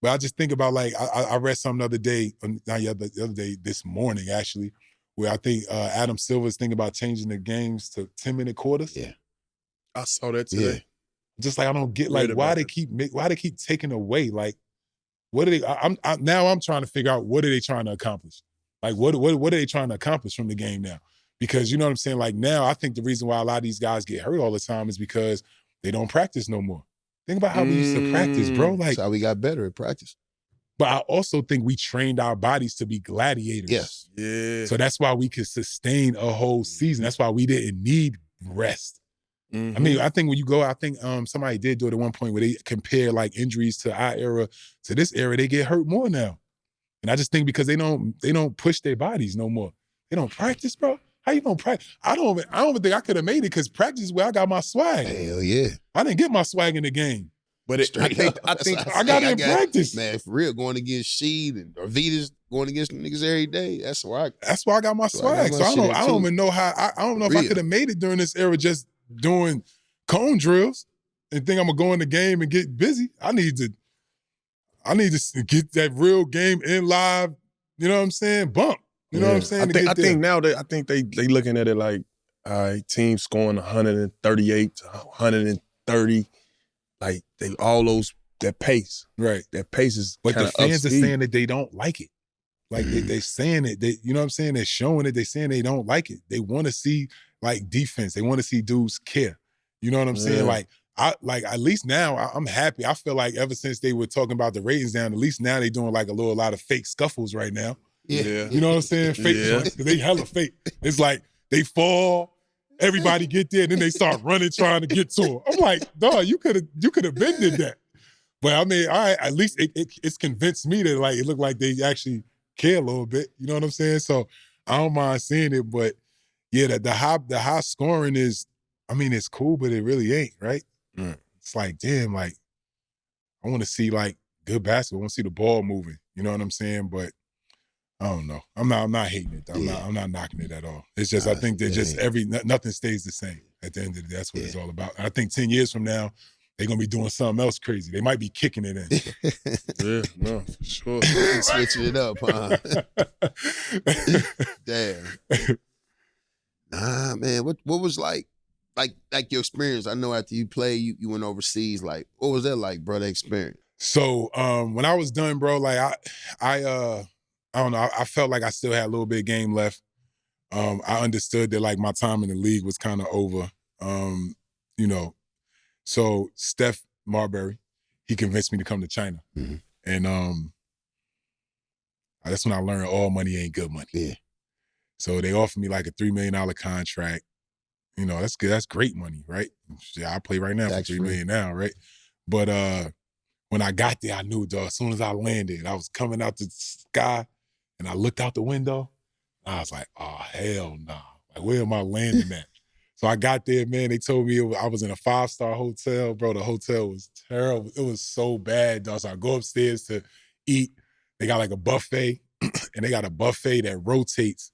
But I just think about, like, I read something the other day, the other day, this morning actually, where I think Adam Silver's thinking about changing the games to 10-minute quarters. Yeah. I saw that today. Yeah. Just like I don't get Read like why about they keep taking away. Like, what are they? Now I'm trying to figure out what are they trying to accomplish. Like, what are they trying to accomplish from the game now? Because you know what I'm saying. Like, now I think the reason why a lot of these guys get hurt all the time is because they don't practice no more. Think about how we used to practice, bro. Like, That's how we got better at practice. but I also think we trained our bodies to be gladiators. Yes. Yeah. So that's why we could sustain a whole season. That's why we didn't need rest. Mhm. I mean, I think when you go, I think somebody did do it at one point where they compare like injuries to our era to this era, they get hurt more now. And I just think because they don't push their bodies no more. They don't practice, bro. How you gonna practice? I don't even think I could have made it because practice is where I got my swag. Hell yeah. I didn't get my swag in the game. But I Straight think up. I got it in practice. Man, for real, going against Sheed and Arvidas, going against them niggas every day. That's why I got my swag. So I don't even know how. I don't know if I could have made it during this era just doing cone drills and think I'm gonna go in the game and get busy. I need to get that real game in live. You know what I'm saying? Bump. You know what I'm saying? I think now they looking at it like, all right, teams scoring 138 to 130, like they all those that pace, right? That pace is. But the fans are saying that they don't like it. Like they saying it. They, you know what I'm saying? They're showing it. They saying they don't like it. They want to see like defense. They want to see dudes care. You know what I'm saying? Like at least now I'm happy. I feel like ever since they were talking about the ratings down, at least now they doing like a lot of fake scuffles right now. Yeah. You know what I'm saying? Fake joints, 'cause they hella fake. It's like they fall, everybody get there, and then they start running trying to get to them. I'm like, dog, you could have been did that. But I mean, all right, at least it's convinced me that like it looked like they actually care a little bit. You know what I'm saying? So I don't mind seeing it, but yeah, the high scoring is, I mean, it's cool, but it really ain't, right? It's like, damn, like I want to see like good basketball. I want to see the ball moving. You know what I'm saying? But I don't know. I'm not hating it. I'm not knocking it at all. It's just I think that just nothing stays the same at the end of the day. That's what it's all about. And I think 10 years from now, they're gonna be doing something else crazy. They might be kicking it in. Yeah, no, for sure. Switching it up, huh? Damn. Nah, man. What was like your experience? I know after you played, you went overseas. Like, what was that like, bro? That experience? So when I was done, bro, like I don't know. I felt like I still had a little bit of game left. I understood that like my time in the league was kind of over. You know, so Steph Marbury, he convinced me to come to China, and that's when I learned all money ain't good money. Yeah. So they offered me like a $3 million contract. You know, that's good. That's great money, right? Yeah, I play right now for $3 million now, right? But when I got there, I knew, dog. As soon as I landed, I was coming out the sky, and I looked out the window. And I was like, oh, hell no. Like, where am I landing at? So I got there, man. They told me I was in a 5-star hotel, bro. The hotel was terrible. It was so bad, dog. So I go upstairs to eat. They got like a buffet, and they got a buffet that rotates.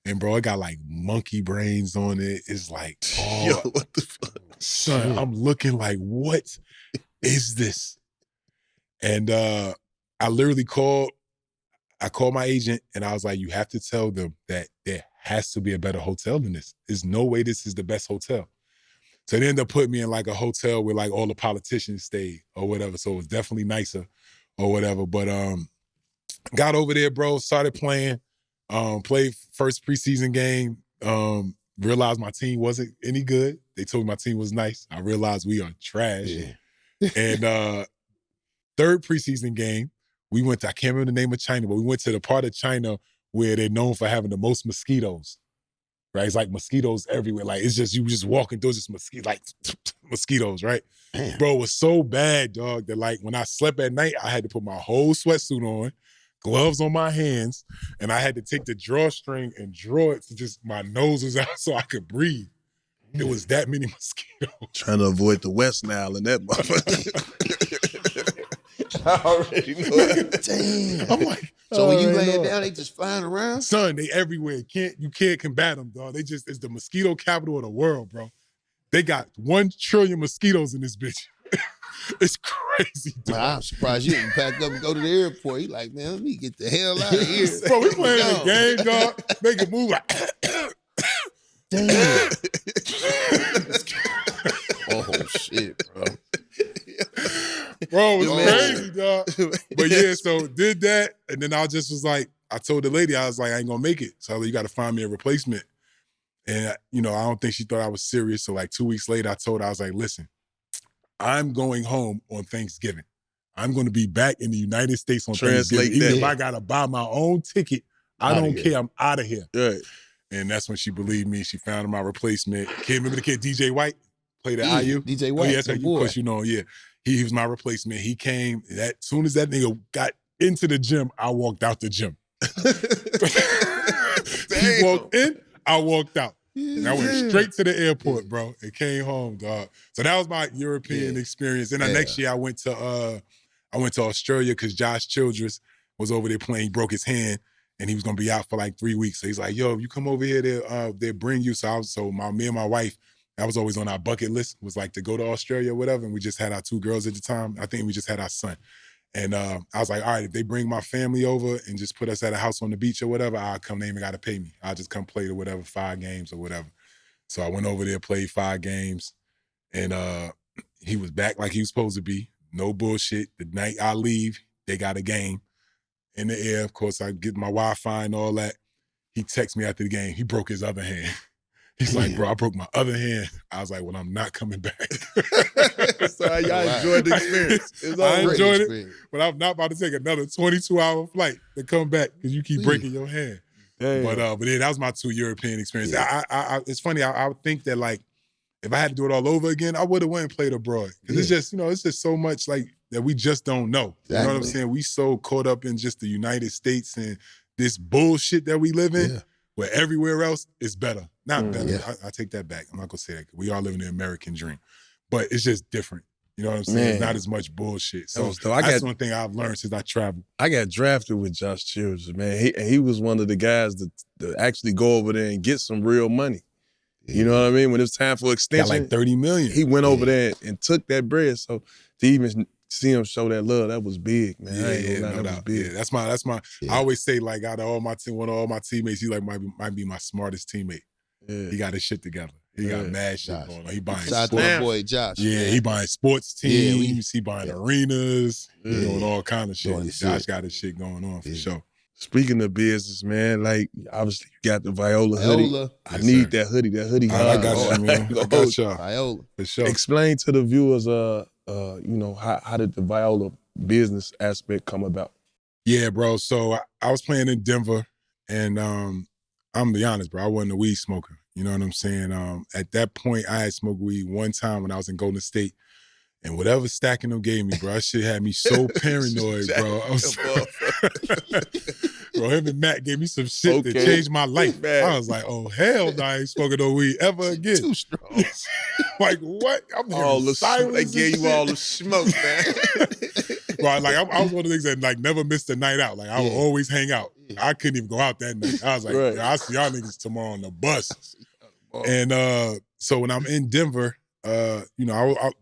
And bro, it got like monkey brains on it. It's like, oh, Yo, what the fuck? Son, I'm looking like, what is this? And I literally called my agent, and I was like, you have to tell them that there has to be a better hotel than this. There's no way this is the best hotel. So they ended up putting me in like a hotel where like all the politicians stayed or whatever. So it was definitely nicer or whatever. But got over there, bro, started playing, played first preseason game, realized my team wasn't any good. They told me my team was nice. I realized we are trash. Yeah. And third preseason game, we went to, I can't remember the name of China, but we went to the part of China where they're known for having the most mosquitoes, right? It's like mosquitoes everywhere. Like, it's just, you just walking through, just mosquitoes, right? Damn. Bro, it was so bad, dog, that like when I slept at night, I had to put my whole sweatsuit on, gloves on my hands, and I had to take the drawstring and draw it to just, my nose was out so I could breathe. It was that many mosquitoes. Trying to avoid the West Nile and that motherfucker. I already know that. Damn. I'm like, so when you laying down, they just flying around? son, they everywhere. You can't combat them, dog. It's the mosquito capital of the world, bro. They got 1 trillion mosquitoes in this bitch. It's crazy, dog. Man, I'm surprised you didn't pack up and go to the airport. You like, man, let me get the hell out of here. Bro, we playing a game, dog. Make it move like, damn. Oh, shit, bro. bro, it was crazy, dog. But yeah, so did that, and then I just was like, I told the lady, I was like, I ain't gonna make it. So I was like, you gotta find me a replacement. And, you know, I don't think she thought I was serious. So like 2 weeks later, I told her, I was like, listen, I'm going home on Thanksgiving. I'm going to be back in the United States on Thanksgiving. Even if I got to buy my own ticket, I don't care. I'm out of here. Right. And that's when she believed me. She found my replacement. Kid, remember the kid, DJ White? Played at IU? DJ White. Oh, yeah, that's right. Of course, you know, yeah. He was my replacement. He came. As soon as that nigga got into the gym, I walked out the gym. He walked in, I walked out. And I went straight to the airport, bro, and came home, dog. So that was my European experience. And the next year I went to Australia because Josh Childress was over there playing. He broke his hand and he was gonna be out for like 3 weeks. So he's like, yo, if you come over here, they'll bring you. So me and my wife, that was always on our bucket list, was like to go to Australia or whatever. And we just had our 2 girls at the time. I think we just had our son. And I was like, all right, if they bring my family over and just put us at a house on the beach or whatever, I'll come. They ain't even got to pay me. I'll just come play to whatever, 5 games or whatever. So I went over there, played 5 games, and he was back like he was supposed to be. No bullshit. The night I leave, they got a game in the air. Of course, I get my Wi-Fi and all that. He texts me after the game. He broke his other hand. He's like, bro, I broke my other hand. I was like, well, I'm not coming back. So y'all enjoyed the experience. I enjoyed it, but I'm not about to take another 22-hour flight to come back because you keep breaking your hand. Damn. But yeah, that was my 2 European experiences. Yeah. It's funny. I would think that like if I had to do it all over again, I would have went and played abroad because it's just it's just so much like that we just don't know. Exactly. You know what I'm saying? We so caught up in just the United States and this bullshit that we live in. Yeah. Where everywhere else is better. Not better. Yeah. I take that back. I'm not going to say that. We are living the American dream. But it's just different. You know what I'm saying? It's not as much bullshit. So that's one thing I've learned since I traveled. I got drafted with Josh Childress, man. He was one of the guys that actually go over there and get some real money. Yeah. You know what I mean? When it was time for extension. Got like $30 million. He went over there and took that bread. So to even see him show that love, that was big, man. That was big. Yeah, that's my. I always say like out of all my one of all my teammates, he like might be my smartest teammate. Yeah. He got his shit together. He got mad shit going on. He buying shout out to my boy Josh. Yeah, he buying sports teams. He buying arenas. Doing all kind of shit. Josh got his shit going on for sure. Speaking of business, man, like obviously you got the Viola hoodie. I need that hoodie. That hoodie. I got you, man. I got y'all. Viola for sure. Explain to the viewers, how did the Viola business aspect come about? Yeah, bro. So I was playing in Denver, and I'm gonna be honest, bro. I wasn't a weed smoker. You know what I'm saying? At that point, I had smoked weed one time when I was in Golden State. And whatever stacking them gave me, bro, that shit had me so paranoid, bro. Bro, him and Matt gave me some shit that changed my life. I was like, oh, hell no, I ain't smoking no weed ever again. Too strong. Like, what? I'm all the silence. They gave you all the smoke, man. Bro, like, I was one of the niggas that, like, never missed a night out. Like, I would always hang out. I couldn't even go out that night. I was like, I'll see y'all niggas tomorrow on the bus. And so when I'm in Denver, I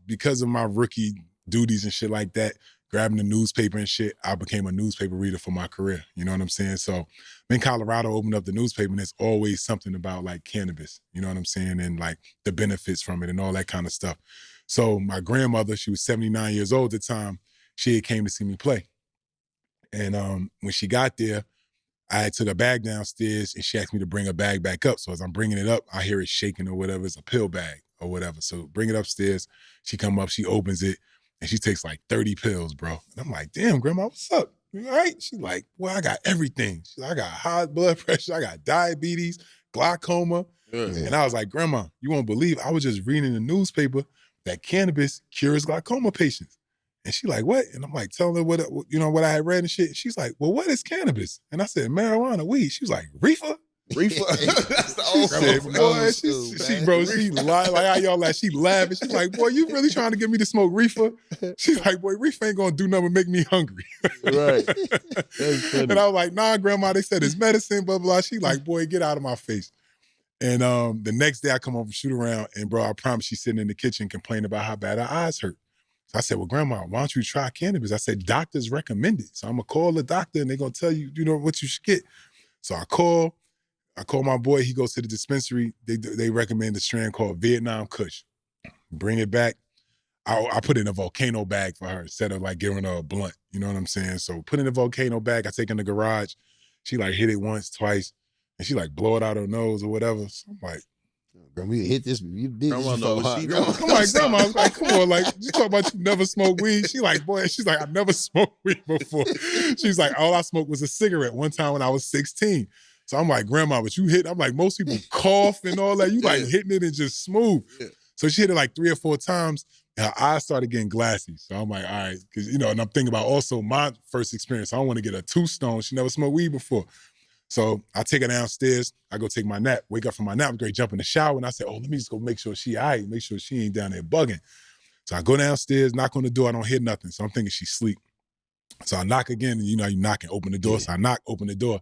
because of my rookie duties and shit like that, grabbing the newspaper and shit, I became a newspaper reader for my career. You know what I'm saying? So I'm in Colorado, opened up the newspaper, and there's always something about like cannabis, you know what I'm saying? And like the benefits from it and all that kind of stuff. So my grandmother, she was 79 years old at the time, she had came to see me play. And when she got there, I took a bag downstairs and she asked me to bring a bag back up. So as I'm bringing it up, I hear it shaking or whatever. It's a pill bag or whatever. So bring it upstairs. She come up, she opens it, and she takes like 30 pills, bro. And I'm like, damn, grandma, what's up? You all right? She's like, well, I got everything. She's like, I got high blood pressure, I got diabetes, glaucoma. And I was like, grandma, you won't believe, I was just reading in the newspaper that cannabis cures glaucoma patients. And she like, what? And I'm like, telling her what I had read and shit. She's like, well, what is cannabis? And I said, marijuana, weed. She was like, reefer? Reefer? That's the old school. She lied. Like how y'all like, she laughing. She's like, boy, you really trying to get me to smoke reefer? She's like, boy, reefer ain't gonna do nothing but make me hungry. Right. And I was like, nah, grandma, they said it's medicine, blah, blah. She like, boy, get out of my face. And the next day I come home from shoot around, and bro, I promise she's sitting in the kitchen complaining about how bad her eyes hurt. So I said, well, grandma, why don't you try cannabis? I said, doctors recommend it. So I'm gonna call the doctor and they're gonna tell you, what you should get. So I call my boy, he goes to the dispensary. They recommend a strand called Vietnam Kush. Bring it back. I put it in a volcano bag for her instead of like giving her a blunt. You know what I'm saying? So put it in a volcano bag. I take it in the garage. She like hit it once, twice, and she like blow it out her nose or whatever. So I'm like, grandma, we hit this. You did this. I'm like, grandma, I was like, come on, like, you talk about you never smoked weed. She's like, I never smoked weed before. She's like, all I smoked was a cigarette one time when I was 16. So I'm like, grandma, but you hit, I'm like, most people cough and all that. You like hitting it and just smooth. Yeah. So she hit it like 3 or 4 times and her eyes started getting glassy. So I'm like, all right, because, and I'm thinking about also my first experience. I don't want to get a 2 stone. She never smoked weed before. So I take her downstairs. I go take my nap. Wake up from my nap. Great, jump in the shower. And I say, oh, let me just go make sure she all right. Make sure she ain't down there bugging. So I go downstairs, knock on the door. I don't hear nothing. So I'm thinking she's asleep. So I knock again. And you know, you knock and open the door. So I knock, open the door.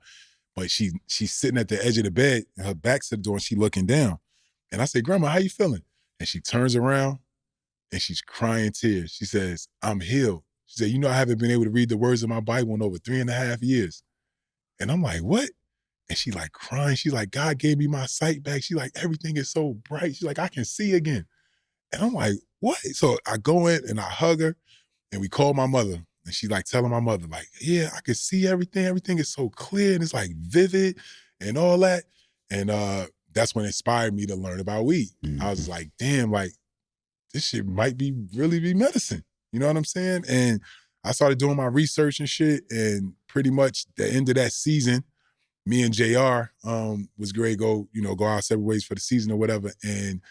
But she's sitting at the edge of the bed. And her back's to the door and she looking down. And I say, Grandma, how you feeling? And she turns around and she's crying tears. She says, I'm healed. She said, you know, I haven't been able to read the words of my Bible in over 3.5 years. And I'm like, what? And she like crying. She's like, God gave me my sight back. She like, everything is so bright. She's like, I can see again. And I'm like, what? So I go in and I hug her and we call my mother. And she's like telling my mother, like, yeah, I can see everything. Everything is so clear and it's like vivid and all that. And that's what inspired me to learn about weed. I was like, damn, like, this shit might really be medicine. You know what I'm saying? And I started doing my research and shit. And pretty much the end of that season, me and JR was great, go our separate ways for the season or whatever. And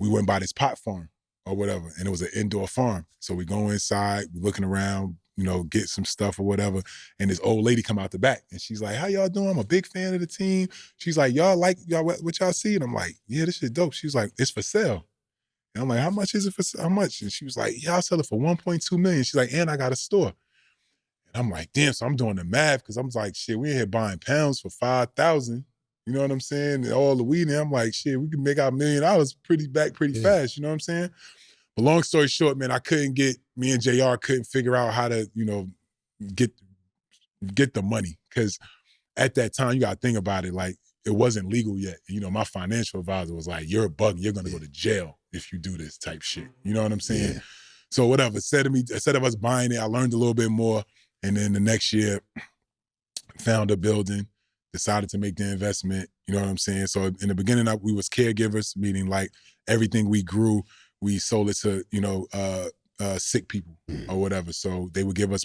we went by this pot farm or whatever. And it was an indoor farm. So we go inside, we looking around, get some stuff or whatever. And this old lady come out the back and she's like, how y'all doing? I'm a big fan of the team. She's like, y'all what y'all see? And I'm like, yeah, this shit dope. She's like, it's for sale. And I'm like, how much is it for, how much? And she was like, yeah, I'll sell it for 1.2 million. She's like, and I got a store. And I'm like, damn, so I'm doing the math because I'm like, shit, we in here buying pounds for 5,000. You know what I'm saying? And all the weed. And I'm like, shit, we can make out $1 million pretty fast. You know what I'm saying? But long story short, man, me and JR couldn't figure out how to, get the money. Because at that time, you got to think about it, like, it wasn't legal yet. My financial advisor was like, you're a bug, you're going to go to jail if you do this type shit. You know what I'm saying? Yeah. So whatever, instead of us buying it, I learned a little bit more. And then the next year, found a building, decided to make the investment, you know what I'm saying? So in the beginning, we was caregivers, meaning like everything we grew, we sold it to, sick people or whatever. So they would give us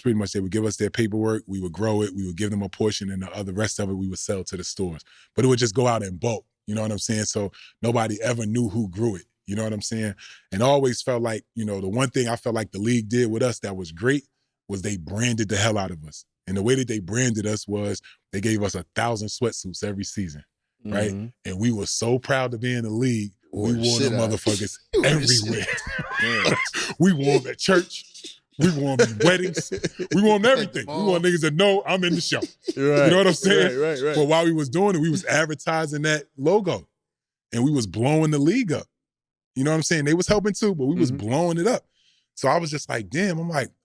their paperwork, we would grow it, we would give them a portion, and the rest of it we would sell to the stores. But it would just go out in bulk, you know what I'm saying? So nobody ever knew who grew it, you know what I'm saying? And I always felt like, the one thing I felt like the league did with us that was great was they branded the hell out of us. And the way that they branded us was they gave us 1,000 sweatsuits every season, right? And we were so proud to be in the league. We wore them motherfuckers everywhere. We wore them at church. We wore them at weddings. We wore them everything. We want niggas to know I'm in the show. Right. You know what I'm saying? Right. But while we was doing it, we was advertising that logo. And we was blowing the league up. You know what I'm saying? They was helping too, but we was blowing it up. So I was just like, damn,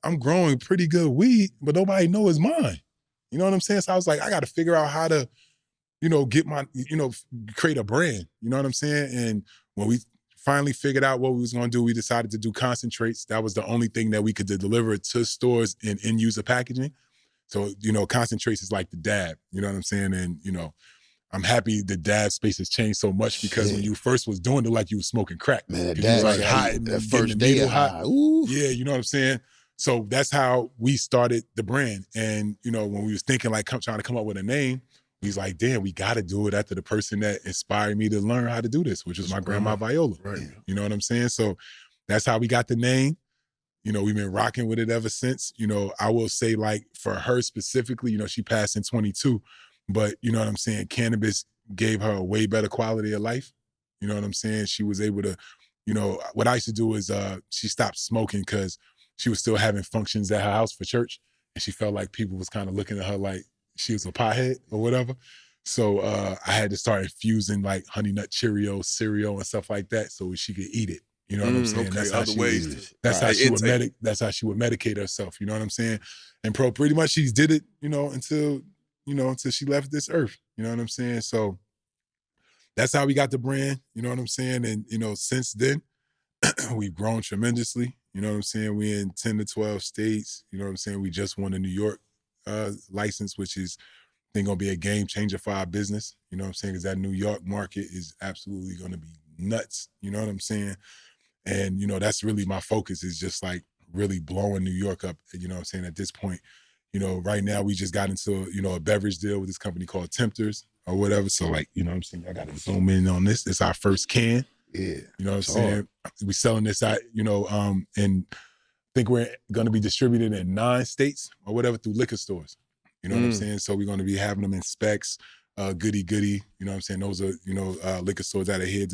I'm growing pretty good weed, but nobody know it's mine. You know what I'm saying? So I was like, I got to figure out how to, get my, create a brand. You know what I'm saying? And when we finally figured out what we was going to do, we decided to do concentrates. That was the only thing that we could deliver to stores in end user packaging. So, concentrates is like the dab. You know what I'm saying? And, I'm happy the dab space has changed so much because when you first was doing it, like you was smoking crack. Man, that was like hot and that first day hot. Ooh. Yeah, you know what I'm saying? So that's how we started the brand. And, when we was thinking like trying to come up with a name, we was like, damn, we got to do it after the person that inspired me to learn how to do this, which was my grandma Viola. Right. You know what I'm saying? So that's how we got the name. We've been rocking with it ever since. I will say like for her specifically, she passed in 22. But you know what I'm saying? Cannabis gave her a way better quality of life. You know what I'm saying? She was able to, what I used to do is she stopped smoking because she was still having functions at her house for church. And she felt like people was kind of looking at her like she was a pothead or whatever. So I had to start infusing like Honey Nut Cheerios, cereal and stuff like that so she could eat it. You know what I'm saying? Okay, that's how she would medicate herself. You know what I'm saying? And pretty much she did it, until she left this earth. You know what I'm saying? So that's how we got the brand. You know what I'm saying? And, since then, we've grown tremendously. You know what I'm saying? We in 10 to 12 states. You know what I'm saying? We just won a New York license, which is, I think, going to be a game changer for our business. You know what I'm saying? Because that New York market is absolutely going to be nuts. You know what I'm saying? And, that's really my focus is just like really blowing New York up, you know what I'm saying, at this point. Right now we just got into, a beverage deal with this company called Tempters or whatever. So like, you know what I'm saying? I got to zoom in on this. It's our first can. Yeah. You know what I'm saying? We selling this out, and I think we're going to be distributed in 9 states or whatever through liquor stores. You know what I'm saying? So we're going to be having them in Specs, Goody Goody. You know what I'm saying? Those are, liquor stores that are here,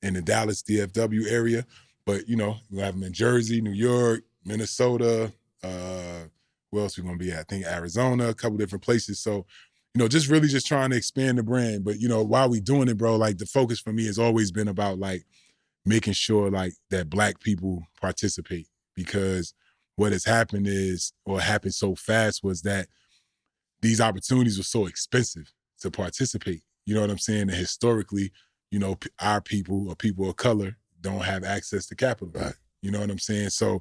in the Dallas DFW area. But, we'll have them in Jersey, New York, Minnesota, where else we gonna be at? I think Arizona, a couple different places. So, just really just trying to expand the brand. But, while we doing it, bro, like the focus for me has always been about like making sure like that Black people participate, because what has happened is, or happened so fast, was that these opportunities were so expensive to participate. You know what I'm saying? And historically, our people or people of color don't have access to capital. Right. You know what I'm saying? So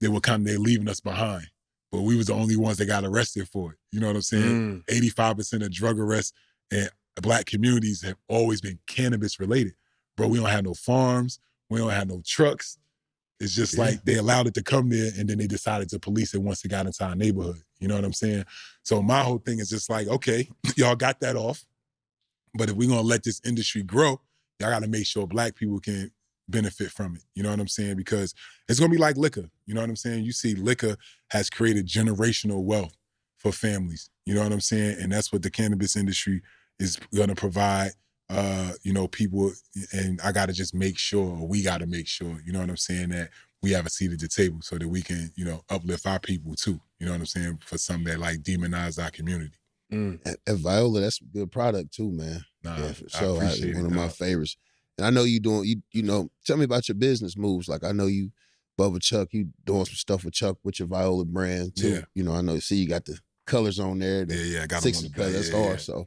they're leaving us behind. But we was the only ones that got arrested for it. You know what I'm saying? 85% of drug arrests in Black communities have always been cannabis related. Bro, we don't have no farms. We don't have no trucks. It's just like they allowed it to come there, and then they decided to police it once it got into our neighborhood. You know what I'm saying? So my whole thing is just like, okay, y'all got that off. But if we're going to let this industry grow, y'all got to make sure Black people can benefit from it. You know what I'm saying? Because it's going to be like liquor. You know what I'm saying? You see, liquor has created generational wealth for families. You know what I'm saying? And that's what the cannabis industry is going to provide, people. And I got to just make sure, or we got to make sure, you know what I'm saying, that we have a seat at the table so that we can, uplift our people too. You know what I'm saying? For something that like demonize our community. At Viola, that's a good product too, man. Nah, yeah, for sure. I appreciate one it, of my favorites. And I know you doing, tell me about your business moves. Like I know you, Bubba Chuck, you doing some stuff with Chuck with your Viola brand too. Yeah. I know, see you got the colors on there. I got 60 colors. That's hard. So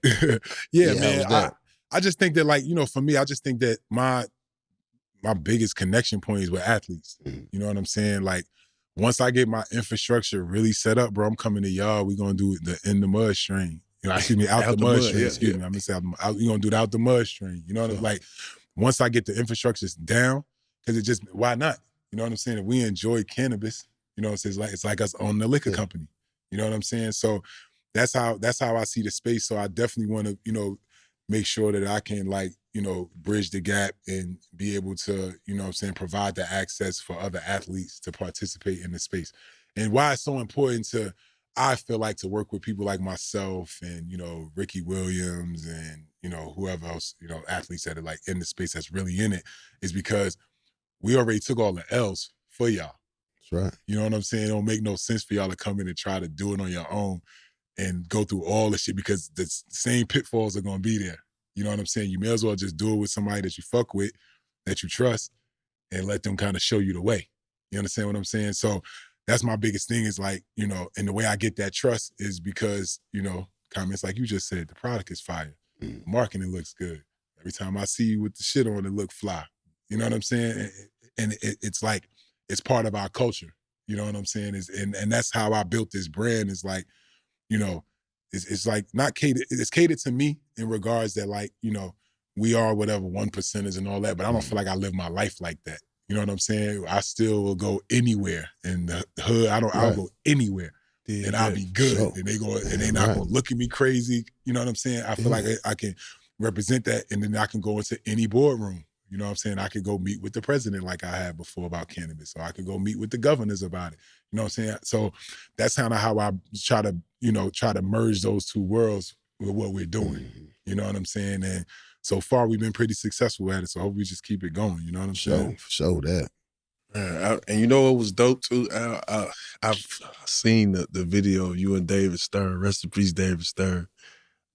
man. I just think that like, for me, I just think that my biggest connection point is with athletes. You know what I'm saying? Like once I get my infrastructure really set up, bro, I'm coming to y'all. We're going to do the In the Mud strain. Out the mud strain. Excuse me. I'm going to say we're going to do the Out the Mud strain. You know what I'm like? Once I get the infrastructure down, because why not? You know what I'm saying? If we enjoy cannabis, it's like us owning the liquor company. You know what I'm saying? So that's how I see the space. So I definitely want to, make sure that I can bridge the gap and be able to, provide the access for other athletes to participate in the space. And why it's so important I feel like to work with people like myself and, Ricky Williams and, whoever else, athletes that are like in the space that's really in it, is because we already took all the L's for y'all. That's right. You know what I'm saying? It don't make no sense for y'all to come in and try to do it on your own and go through all the shit, because the same pitfalls are going to be there. You know what I'm saying? You may as well just do it with somebody that you fuck with, that you trust, and let them kind of show you the way. You understand what I'm saying? So that's my biggest thing is like, and the way I get that trust is because, comments like you just said, the product is fire. Marketing looks good. Every time I see you with the shit on, it look fly. You know what I'm saying? And it's like, it's part of our culture. You know what I'm saying? And that's how I built this brand, is like, it's like not catered, it's catered to me in regards that like, we are whatever 1%ers and all that, but I don't feel like I live my life like that. You know what I'm saying? I still will go anywhere in the hood. I'll go anywhere. And I'll be good. Sure. And they not gonna look at me crazy. You know what I'm saying? I feel like I can represent that, and then I can go into any boardroom. You know what I'm saying? I could go meet with the president like I had before about cannabis, or I could go meet with the governors about it. You know what I'm saying? So that's kind of how I try to merge those two worlds with what we're doing. You know what I'm saying? And so far we've been pretty successful at it. So I hope we just keep it going. You know what I'm saying? Show that. And you know what was dope too? I've seen the video of you and David Stern. Rest in peace, David Stern.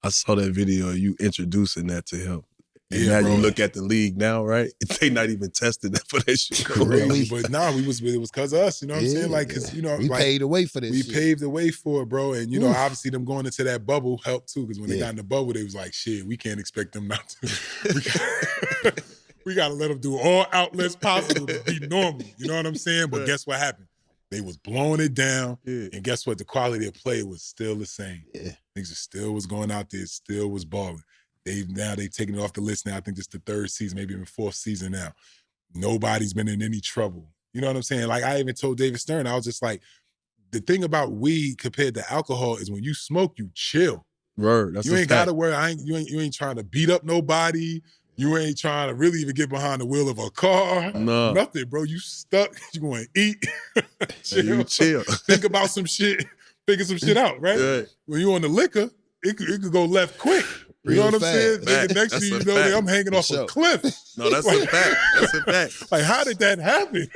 I saw that video of you introducing that to him. And now you look at the league now, right? They not even testing that for that shit. Crazy, but it was because of us. You know what I'm saying? Like, because we paid the way for this. We paved the way for it, bro. And obviously them going into that bubble helped too. Because when they got in the bubble, they was like, shit, we can't expect them not to. We gotta let them do all outlets possible to be normal. You know what I'm saying? But guess what happened? They was blowing it down, and guess what? The quality of play was still the same. Niggas still was going out there, still was balling. They taking it off the list now. I think this is the third season, maybe even fourth season now. Nobody's been in any trouble. You know what I'm saying? Like I even told David Stern, I was just like, the thing about weed compared to alcohol is when you smoke, you chill. Word, that's you ain't gotta worry. You ain't trying to beat up nobody. You ain't trying to really even get behind the wheel of a car. No. Nothing, bro. You stuck. You going to eat. Chill. You chill. Think about some shit. Figure some shit out, right? When you on the liquor, it could go left quick. You Real know what I'm saying? fast. Nigga, next That's thing a you know, fact. I'm hanging off sure. a cliff. No, that's a fact. That's a fact. Like, how did that happen?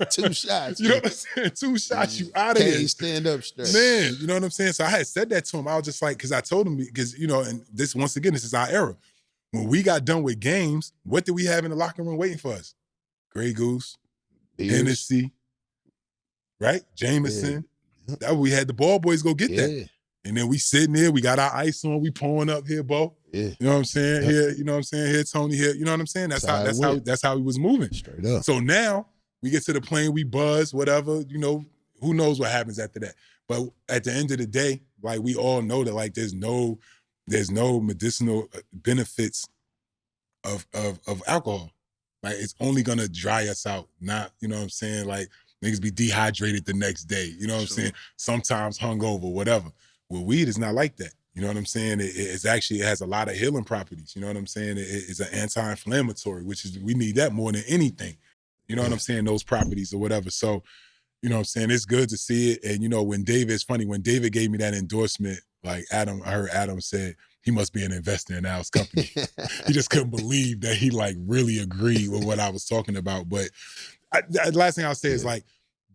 2 shots. You know what I'm saying? 2 shots, you out of here. Can't stand up straight. Man, you know what I'm saying? So I had said that to him. I was just like, because I told him, because, you know, and this, once again, this is our era. When we got done with games, what did we have in the locker room waiting for us? Grey Goose, Beers. Hennessy, right? Jameson. That we had the ball boys go get that. Yeah. And then we sitting there, we got our ice on, we pouring up here, Bo. Yeah. You know what I'm saying? Yep. Here, you know what I'm saying? Here, Tony, here. You know what I'm saying? That's how he was moving. Straight up. So now we get to the plane, we buzz, whatever, you know, who knows what happens after that. But at the end of the day, like we all know that like there's no medicinal benefits of alcohol. Like it's only gonna dry us out. Not, you know what I'm saying? Like niggas be dehydrated the next day. You know what I'm saying? Sometimes hungover, whatever. Well, weed is not like that. You know what I'm saying? It has a lot of healing properties. You know what I'm saying? It's an anti-inflammatory, which is, we need that more than anything. You know what I'm saying? Those properties or whatever. So, you know what I'm saying? It's good to see it. And, you know, it's funny, when David gave me that endorsement, like I heard Adam said, he must be an investor in Al's company. He just couldn't believe that he like really agreed with what I was talking about. But the last thing I'll say is like,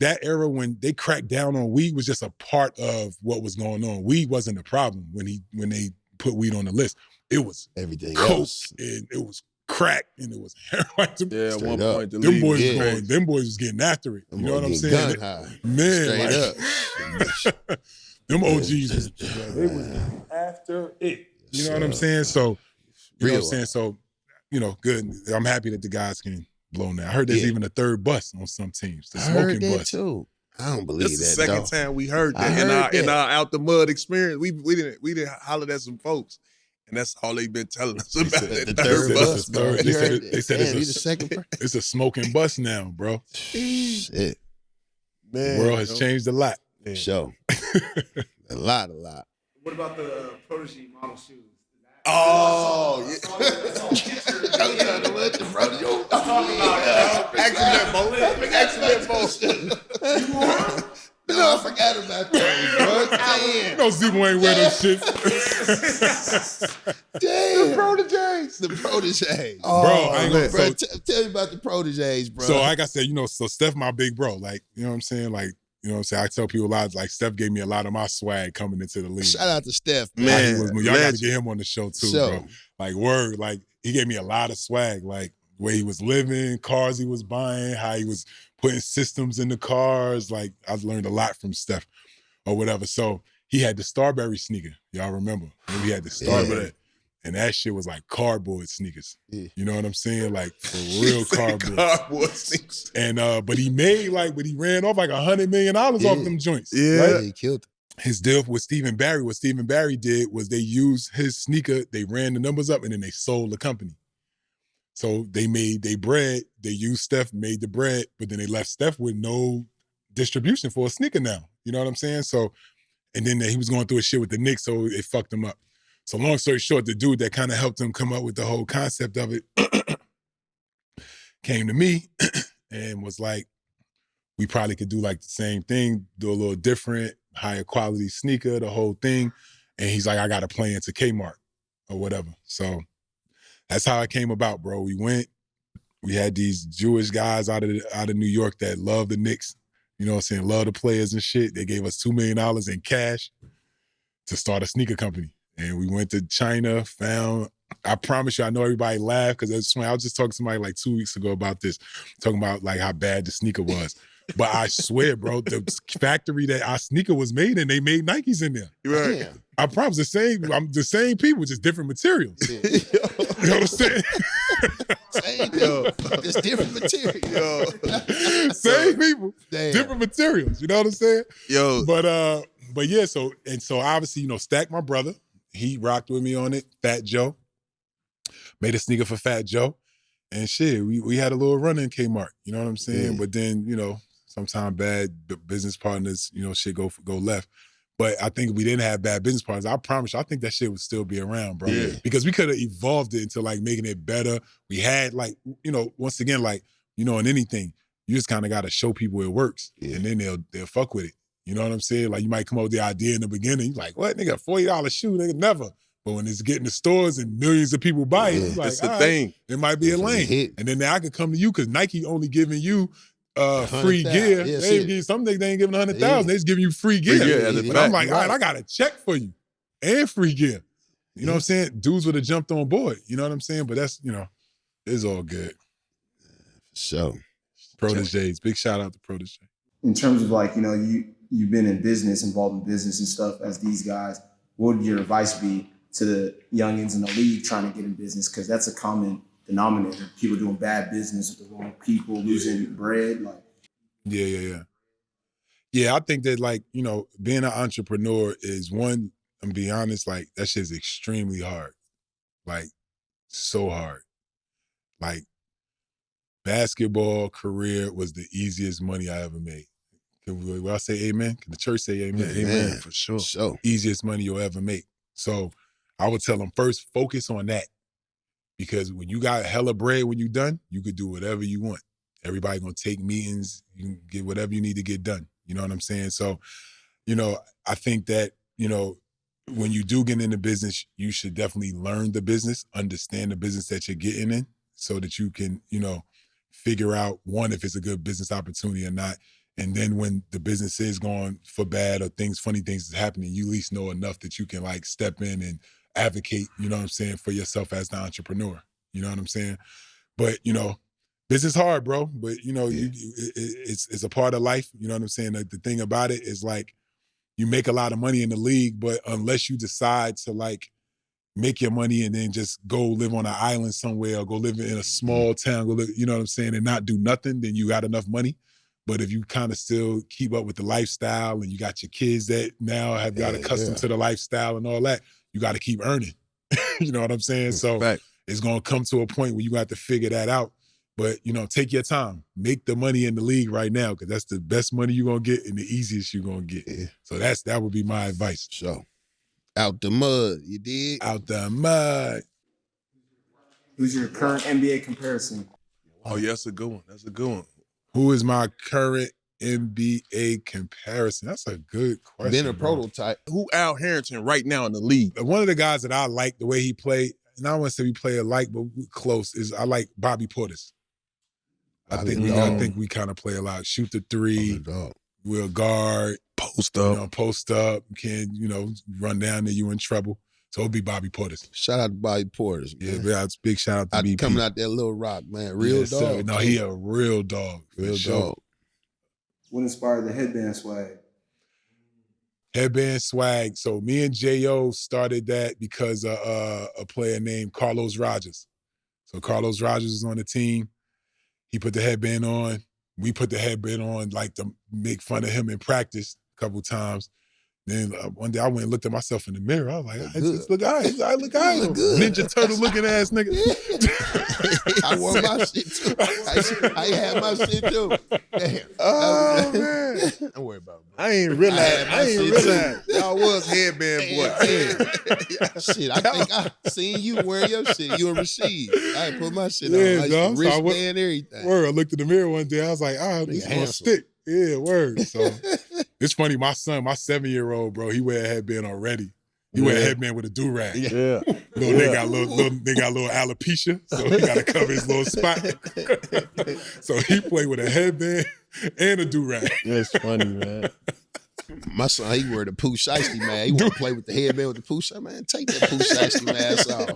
that era when they cracked down on weed was just a part of what was going on. Weed wasn't the problem when they put weed on the list. It was everything coke else. and it was crack and it was heroin. Yeah, at one point, the them league boys was was crazy. them boys was getting after it. You know what I'm saying? Gun high. Man, Straight like, them OGs was they was after it. You know what I'm saying? So, you know what I'm saying? So, you know, good. I'm happy that the guys can blow now. I heard there's even a third bus on some teams. The smoking bus. Too. I don't believe This that. is the second dog. time we heard I that heard in that. our out the mud experience. We didn't holler at some folks, and that's all they've been telling us about The that third third bus, bus. bro. They You said heard they said Damn, it's you the second person? it's a smoking bus now, bro. Shit. The world has changed a lot. Show. A lot. What about the Protege model shoes? Oh, yeah. No, I forgot about those, bro. Damn. You know Zebo ain't wear them shit. Damn. The proteges. The proteges. Bro, I ain't gonna Bro, tell me about the proteges, bro. So like I said, you know, so Steph my big bro. Like, you know what I'm saying? Like, you know what I'm saying? I tell people a lot, like Steph gave me a lot of my swag coming into the league. Shout out to Steph, Like, man. y'all gotta get him on the show too, bro. Like word, like he gave me a lot of swag, like where he was living, cars he was buying, how he was putting systems in the cars. Like I've learned a lot from Steph or whatever. So he had the Starberry sneaker. Y'all remember? He had the Starberry. And that shit was like cardboard sneakers. Yeah. You know what I'm saying? Like for real cardboard. Cardboard sneakers. And but he ran off like $100 million off them joints. Yeah. Right? He killed His deal with Stephen Barry, what Stephen Barry did was they used his sneaker, they ran the numbers up, and then they sold the company. So they made their bread, they used Steph, made the bread, but then they left Steph with no distribution for a sneaker now. You know what I'm saying? So, and then he was going through a shit with the Knicks, so it fucked him up. So long story short, the dude that kind of helped him come up with the whole concept of it came to me and was like, we probably could do like the same thing, do a little different, higher quality sneaker, the whole thing. And he's like, I got to play into Kmart or whatever. So that's how it came about, bro. We had these Jewish guys out of New York that love the Knicks, you know what I'm saying, love the players and shit. They gave us $2 million in cash to start a sneaker company. And we went to China, I promise you, I know everybody laughed because I was just talking to somebody like 2 weeks ago about this, talking about like how bad the sneaker was. But I swear, bro, the factory that our sneaker was made in, they made Nikes in there. Right. Damn. I promise the same people, just different materials. Yeah. You know what I'm saying? Same thing. It's different material. Same people, Damn. different materials. You know what I'm saying? Yo. But yeah, so obviously, you know, Stack, my brother, he rocked with me on it. Fat Joe made a sneaker for Fat Joe, and shit, we had a little run in Kmart. You know what I'm saying? Yeah. But then, you know, sometimes bad business partners, you know, shit go left. But I think if we didn't have bad business partners, I promise you, I think that shit would still be around, bro. Yeah. Because we could have evolved it into like making it better. We had like, you know, once again, like, you know, in anything, you just kind of got to show people it works, Yeah. and then they'll fuck with it. You know what I'm saying? Like you might come up with the idea in the beginning, you're like, what, nigga, $40 shoe, nigga, never. But when it's getting to stores and millions of people buy it, you're like, It's the all thing. right, it might be a lane. hit. And then now I could come to you because Nike only giving you free 100,000. gear. Yeah, They shit. give some niggas they ain't giving 100,000. Yeah. They just giving you free gear. Free gear, But that's I'm fact. like, all right, Right. I got a check for you and free gear. You know what I'm saying? Dudes would have jumped on board. You know what I'm saying? But that's, it's all good. So, Proteges. Big shout out to Protege. In terms of like, you've been in business, involved in business and stuff as these guys, what would your advice be to the youngins in the league trying to get in business? Because that's a common denominator. People doing bad business with the wrong people, losing bread. Like, Yeah, I think that being an entrepreneur is one, I'm be honest, like that shit's extremely hard. Like, so hard. Like, basketball career was the easiest money I ever made. Will I say amen? Can the church say amen? Yeah, Amen, for sure. so. Easiest money you'll ever make. So I would tell them first, focus on that. Because when you got hella bread when you done, you could do whatever you want. Everybody gonna take meetings, you can get whatever you need to get done. You know what I'm saying? So, I think that, when you do get into business, you should definitely learn the business, understand the business that you're getting in so that you can, figure out, one, if it's a good business opportunity or not. And then when the business is going for bad or funny things is happening, you at least know enough that you can step in and advocate, you know what I'm saying, for yourself as the entrepreneur. You know what I'm saying? But, business hard, bro. But, it's a part of life. You know what I'm saying? The thing about it is you make a lot of money in the league, but unless you decide to make your money and then just go live on an island somewhere or go live in a small town, go live, you know what I'm saying, and not do nothing, then you got enough money. But if you kind of still keep up with the lifestyle and you got your kids that now have got accustomed to the lifestyle and all that, you got to keep earning. You know what I'm saying? So it's going to come to a point where you got to figure that out. But, take your time. Make the money in the league right now because that's the best money you're going to get and the easiest you're going to get. Yeah. So that would be my advice. So, out the mud, you dig? Out the mud. who's your current NBA comparison? Oh, yeah, that's a good one. That's a good one. Who is my current NBA comparison? That's a good question. Been a bro. prototype. Who Al Harrington right now in the league? One of the guys that I like the way he played, and I don't want to say we play alike, but we're close, is I like Bobby Portis. I think we kind of play a lot. Shoot the three. We'll guard. Post up. Post up. Can, run down there, you in trouble. So it'll be Bobby Portis. Shout out to Bobby Portis, man. Yeah, it's big shout out to BP. Coming out that Little Rock, man. Real Yes, dog. sir. No, he a real dog. Real sure. dog. What inspired the headband swag? Headband swag. So me and J.O. started that because of a player named Carlos Rogers. So Carlos Rogers was on the team. He put the headband on. We put the headband on to make fun of him in practice a couple times. Then one day I went and looked at myself in the mirror. I was like, I just look all right. I look all right. Ninja Turtle looking ass nigga. I wore my shit too. I had my shit too. Damn. Oh, man. Don't worry about it, bro. I ain't realize. Y'all was headband boy. Shit, I think I seen you wear your shit. You and Rashid. I ain't put my shit on. Yeah, I dog. wristband, everything. Word, I looked in the mirror one day. I was like, this gonna stick. Yeah, word. So it's funny. My son, my 7-year-old, bro, he wear a headband already. He wear a headband with a do-rag. Yeah. They got little alopecia, so he got to cover his little spot. So he play with a headband and a do-rag. That's funny, man. My son, he wear the Pooh Shiesty, man. He want to play with the headband with the Pooh Shiesty. Man, take that Pooh Shiesty mask off.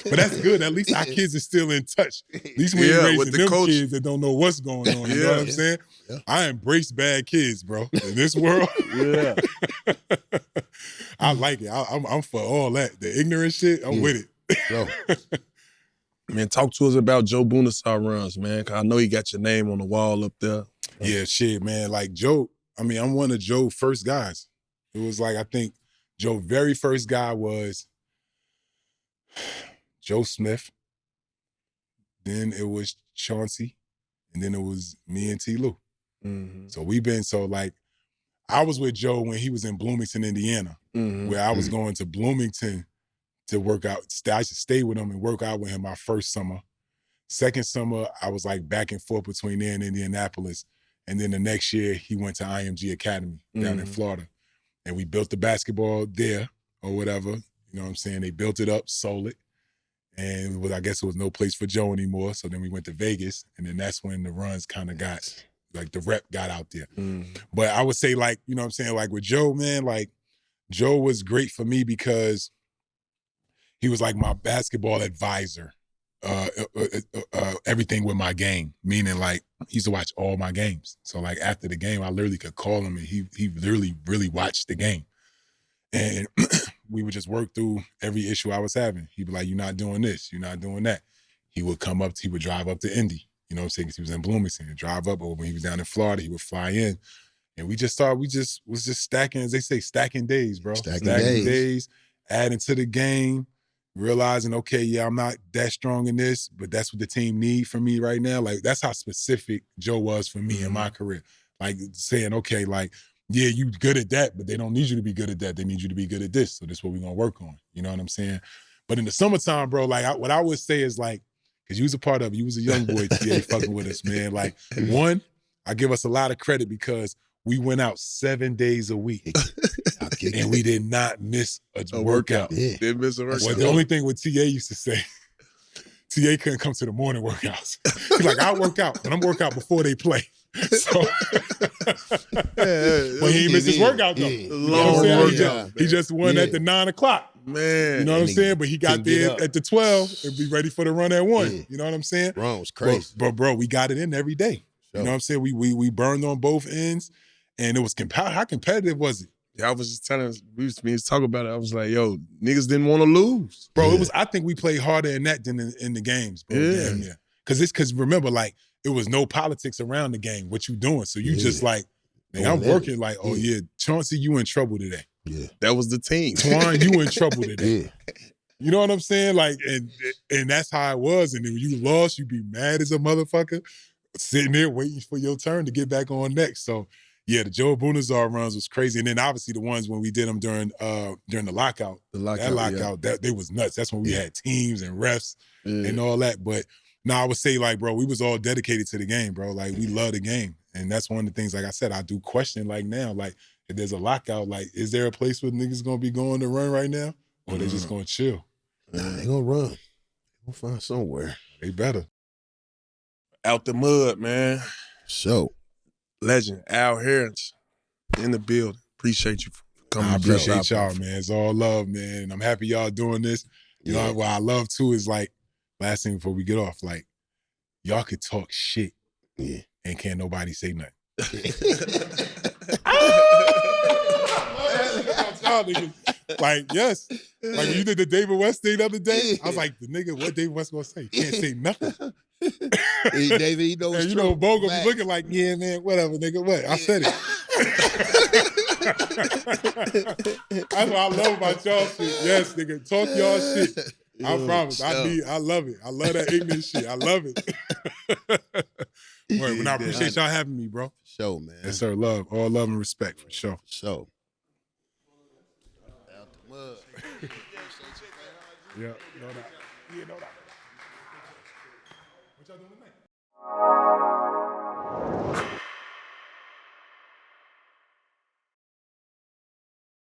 But that's good. At least our kids are still in touch. At least we ain't raising them kids that don't know what's going on. You know what I'm saying? Yeah. I embrace bad kids, bro. In this world, I like it. I'm for all that. The ignorant shit, I'm with it. Bro. Man, talk to us about Joe Bunassar runs, man. Cause I know he got your name on the wall up there. Yeah, shit, man. Like Joe, I'm one of Joe's first guys. It was I think Joe's very first guy was Joe Smith. Then it was Chauncey. And then it was me and T. Lou. Mm-hmm. So I was with Joe when he was in Bloomington, Indiana, where I was going to Bloomington to work out. I used to stay with him and work out with him my first summer. Second summer, I was back and forth between there and Indianapolis. And then the next year, he went to IMG Academy down in Florida. And we built the basketball there or whatever. You know what I'm saying? They built it up, sold it. And I guess it was no place for Joe anymore. So then we went to Vegas. And then that's when the runs kind of got, like the rep got out there. But I would say like, you know what I'm saying? Like with Joe, man, like Joe was great for me because he was like my basketball advisor. Everything with my game, meaning like he used to watch all my games. So like after the game, I literally could call him and he literally really watched the game. And we would just work through every issue I was having. He'd be like, "You're not doing this, you're not doing that." He would drive up to Indy, you know what I'm saying? Because he was in Bloomington, and drive up, or when he was down in Florida, he would fly in. And we just was just stacking, as they say, stacking days, bro. Stacking days, adding to the game, realizing, okay, yeah, I'm not that strong in this, but that's what the team need from me right now. Like, that's how specific Joe was for me in my career. Like, saying, okay, like, yeah, you good at that, but they don't need you to be good at that. They need you to be good at this. So this is what we're going to work on. You know what I'm saying? But in the summertime, bro, like, what I would say is, like, because you was a part of it. You was a young boy, TA, fucking with us, man. Like, one, I give us a lot of credit because we went out 7 days a week. And we did not miss a workout. Yeah. Didn't miss a workout. Well, the only thing what TA used to say, TA couldn't come to the morning workouts. He's like, I'll work out, but I'm work out before they play. So, but he ain't missed his workout though. Long workout. He just won at the 9 o'clock. Man. You know what I'm saying? But he got there at the 12 and be ready for the run at 1. Yeah. You know what I'm saying? Ron was crazy. But bro, we got it in every day. You know what I'm saying? We burned on both ends, and it was how competitive was it? Yeah, I was just telling us, we used to talk about it. I was like, yo, niggas didn't want to lose. Bro, it was, I think we played harder in that than in the games, bro. Yeah. Because remember, like, it was no politics around the game, what you doing. So you just like, man, I'm working like, oh yeah, Chauncey, you in trouble today. Yeah. That was the team. Twan, you in trouble today. Yeah. You know what I'm saying? Like, and that's how it was. And then when you lost, you be mad as a motherfucker, sitting there waiting for your turn to get back on next. So yeah, the Joe Bunazar runs was crazy. And then obviously the ones when we did them during the lockout. That lockout, they was nuts. That's when we had teams and refs and all that. But no, I would say, like, bro, we was all dedicated to the game, bro. Like, we love the game. And that's one of the things, like I said, I do question, like, now, like, if there's a lockout, like, is there a place where niggas gonna be going to run right now? Or they just gonna chill? Nah, they gonna run. They gonna find somewhere. They better. Out the mud, man. So. Legend, Al Harrington, in the building. Appreciate you for coming. I appreciate y'all, man. It's all love, man. And I'm happy y'all doing this. You know, what I love, too, is, like, last thing before we get off, like, y'all could talk shit and can't nobody say nothing. Like, yes. Like, when you did the David West thing the other day, I was like, the nigga, what David West gonna say? He can't say nothing. Hey, David, he knows. And you know, Bogle was looking like, yeah, man, whatever, nigga, what? I said it. That's what I love about y'all shit. Yes, nigga, talk y'all shit. I promise. I love it. I love that ignorant shit. I love it. Word, but I appreciate y'all having me, bro. Show, man. Yes, sir. Love. All love and respect, for sure. Show. Out the mud. Yeah, know that. Yeah, know that. What y'all doing tonight?